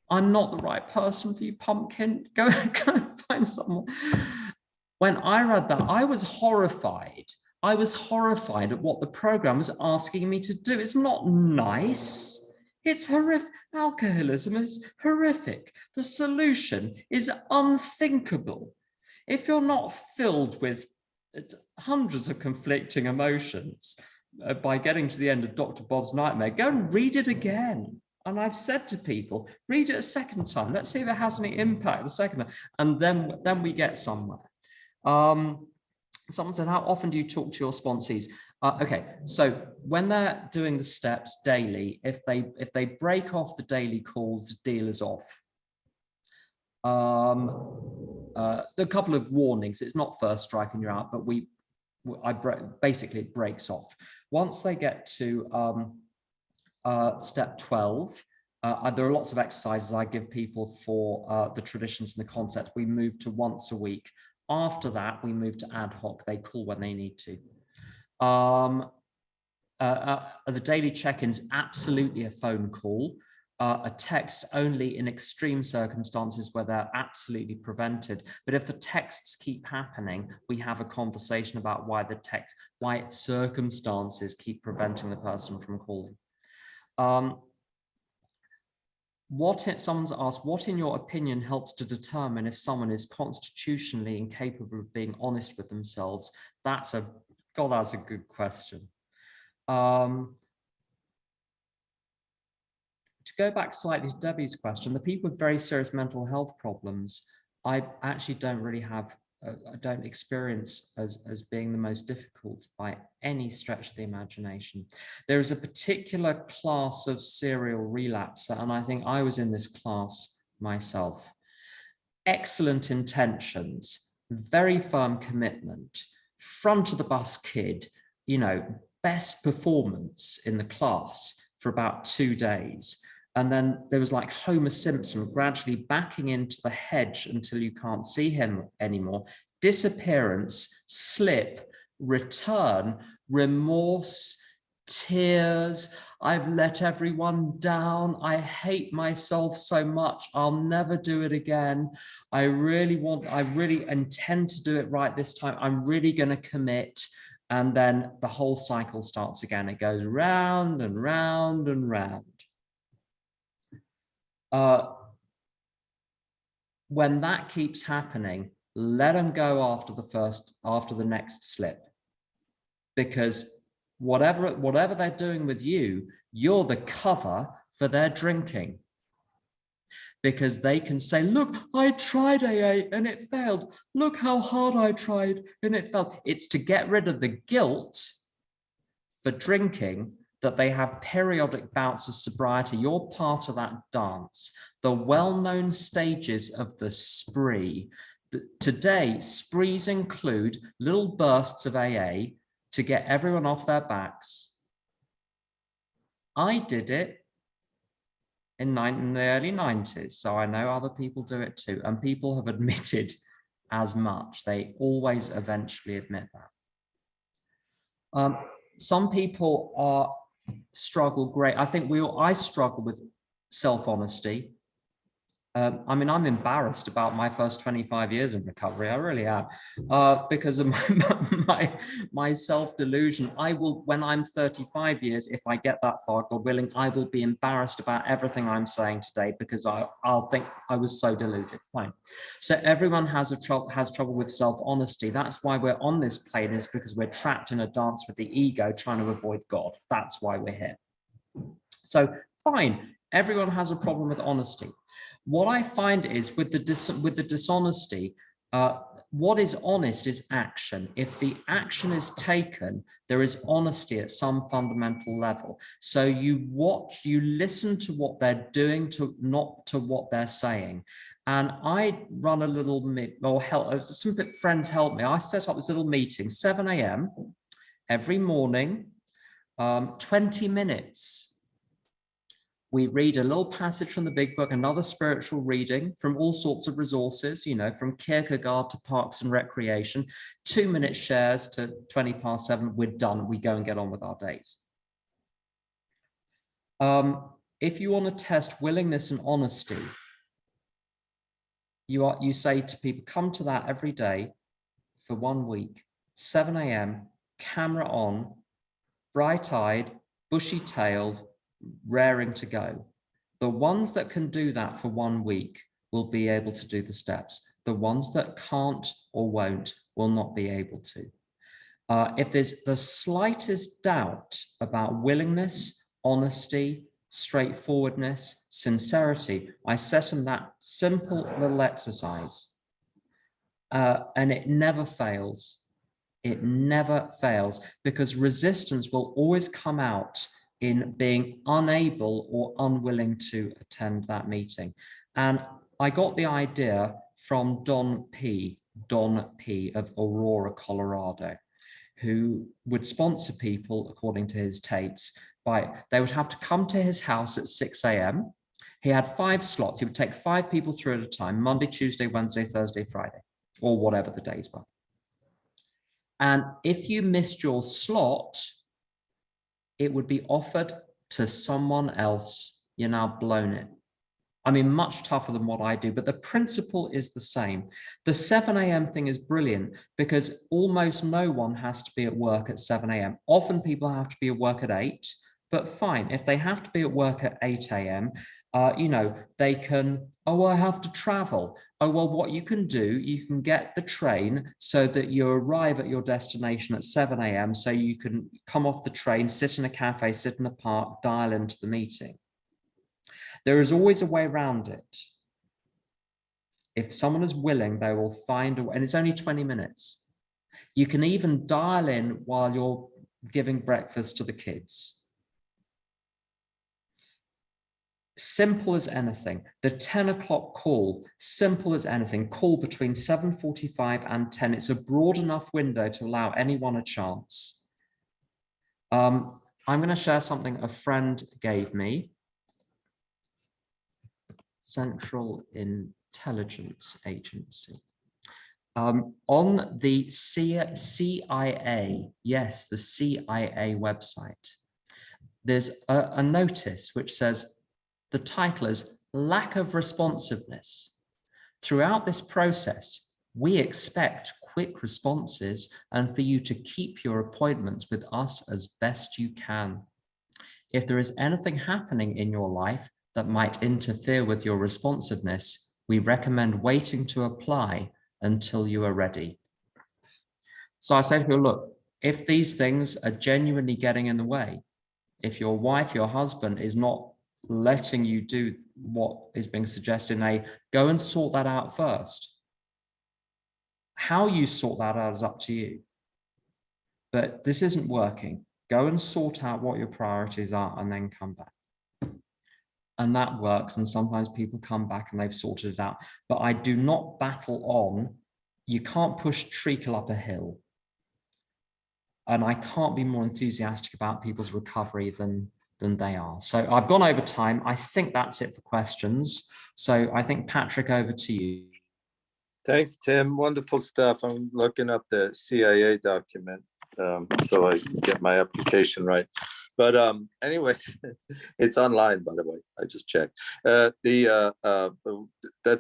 I'm not the right person for you, pumpkin. Go find someone. When I read that, I was horrified. I was horrified at what the program was asking me to do. It's not nice. It's horrific. Alcoholism is horrific. The solution is unthinkable. If you're not filled with hundreds of conflicting emotions by getting to the end of Dr. Bob's Nightmare, go and read it again. And I've said to people, read it a second time. Let's see if it has any impact the second time. And then we get somewhere. Someone said, how often do you talk to your sponsees? Okay, so when they're doing the steps daily, if they break off the daily calls, the deal is off. A couple of warnings. It's not first striking you out, but basically it breaks off. Once they get to step 12, there are lots of exercises I give people for the traditions and the concepts. We move to once a week. After that, we move to ad hoc. They call when they need to. The daily check-ins, absolutely a phone call. A text only in extreme circumstances where they're absolutely prevented. But if the texts keep happening, we have a conversation about why circumstances keep preventing the person from calling. Someone's asked, what in your opinion helps to determine if someone is constitutionally incapable of being honest with themselves? That's a good question. To go back slightly to Debbie's question, the people with very serious mental health problems, I actually don't really have, I don't experience as being the most difficult by any stretch of the imagination. There is a particular class of serial relapser, and I think I was in this class myself. Excellent intentions, very firm commitment, front of the bus kid, you know, best performance in the class for about 2 days. And then there was like Homer Simpson gradually backing into the hedge until you can't see him anymore. Disappearance, slip, return, remorse, tears. I've let everyone down. I hate myself so much. I'll never do it again. I really intend to do it right this time. I'm really going to commit. And then the whole cycle starts again. It goes round and round and round. When that keeps happening, let them go after the next slip, because whatever they're doing with you, you're the cover for their drinking, because they can say, look, I tried AA and it failed. Look how hard I tried and it failed. It's to get rid of the guilt for drinking that they have periodic bouts of sobriety. You're part of that dance. The well-known stages of the spree. Today, sprees include little bursts of AA to get everyone off their backs. I did it in the early 90s, so I know other people do it too, and people have admitted as much. They always eventually admit that. Some people struggle great. I think I struggle with self-honesty. I mean, I'm embarrassed about my first 25 years in recovery. I really am, because of my self-delusion. I will, when I'm 35 years, if I get that far, God willing, I will be embarrassed about everything I'm saying today, because I'll think I was so deluded. Fine. So everyone has trouble with self-honesty. That's why we're on this plane, is because we're trapped in a dance with the ego, trying to avoid God. That's why we're here. So fine, everyone has a problem with honesty. What I find is with the dishonesty, what is honest is action. If the action is taken, there is honesty at some fundamental level. So you listen to what they're doing, not to what they're saying. And I run a little, some friends help me. I set up this little meeting, 7 a.m. every morning, 20 minutes. We read a little passage from the big book, another spiritual reading from all sorts of resources, you know, from Kierkegaard to Parks and Recreation, 2-minute shares to 20 past 7, we're done. We go and get on with our days. If you want to test willingness and honesty, you say to people, come to that every day for 1 week, 7 a.m., camera on, bright-eyed, bushy-tailed, raring to go. The ones that can do that for 1 week will be able to do the steps. The ones that can't or won't will not be able to. If there's the slightest doubt about willingness, honesty, straightforwardness, sincerity, I set them that simple little exercise, and it never fails. It never fails, because resistance will always come out in being unable or unwilling to attend that meeting. And I got the idea from Don P. of Aurora, Colorado, who would sponsor people, according to his tapes, they would have to come to his house at 6 a.m. He had 5 slots. He would take 5 people through at a time, Monday, Tuesday, Wednesday, Thursday, Friday, or whatever the days were. And if you missed your slot, it would be offered to someone else. You're now blown it. I mean, much tougher than what I do, but the principle is the same. The 7 a.m. thing is brilliant because almost no one has to be at work at 7 a.m. Often people have to be at work at 8, but fine. If they have to be at work at 8 a.m., you know, they can, oh, I have to travel. Oh, well, what you can do, you can get the train so that you arrive at your destination at 7 a.m. so you can come off the train, sit in a cafe, sit in a park, dial into the meeting. There is always a way around it. If someone is willing, they will find a way, and it's only 20 minutes. You can even dial in while you're giving breakfast to the kids. Simple as anything. The 10 o'clock call, simple as anything. Call between 7:45 and 10. It's a broad enough window to allow anyone a chance. I'm going to share something a friend gave me. Central Intelligence Agency. On the CIA, yes, the CIA website, there's a notice which says, the title is Lack of Responsiveness. Throughout this process, we expect quick responses and for you to keep your appointments with us as best you can. If there is anything happening in your life that might interfere with your responsiveness, we recommend waiting to apply until you are ready. So I say to you, look, if these things are genuinely getting in the way, if your wife, your husband is not letting you do what is being suggested, go and sort that out first. How you sort that out is up to you. But this isn't working. Go and sort out what your priorities are and then come back. And that works. And sometimes people come back and they've sorted it out. But I do not battle on. You can't push treacle up a hill. And I can't be more enthusiastic about people's recovery than they are. So I've gone over time. I think that's it for questions. So I think, Patrick, over to you. Thanks, Tim. Wonderful stuff. I'm looking up the CIA document so I can get my application right. But anyway, it's online, by the way. I just checked. That's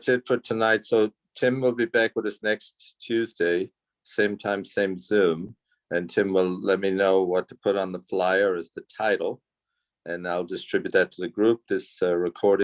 it for tonight. So Tim will be back with us next Tuesday, same time, same Zoom. And Tim will let me know what to put on the flyer as the title. And I'll distribute that to the group. This recording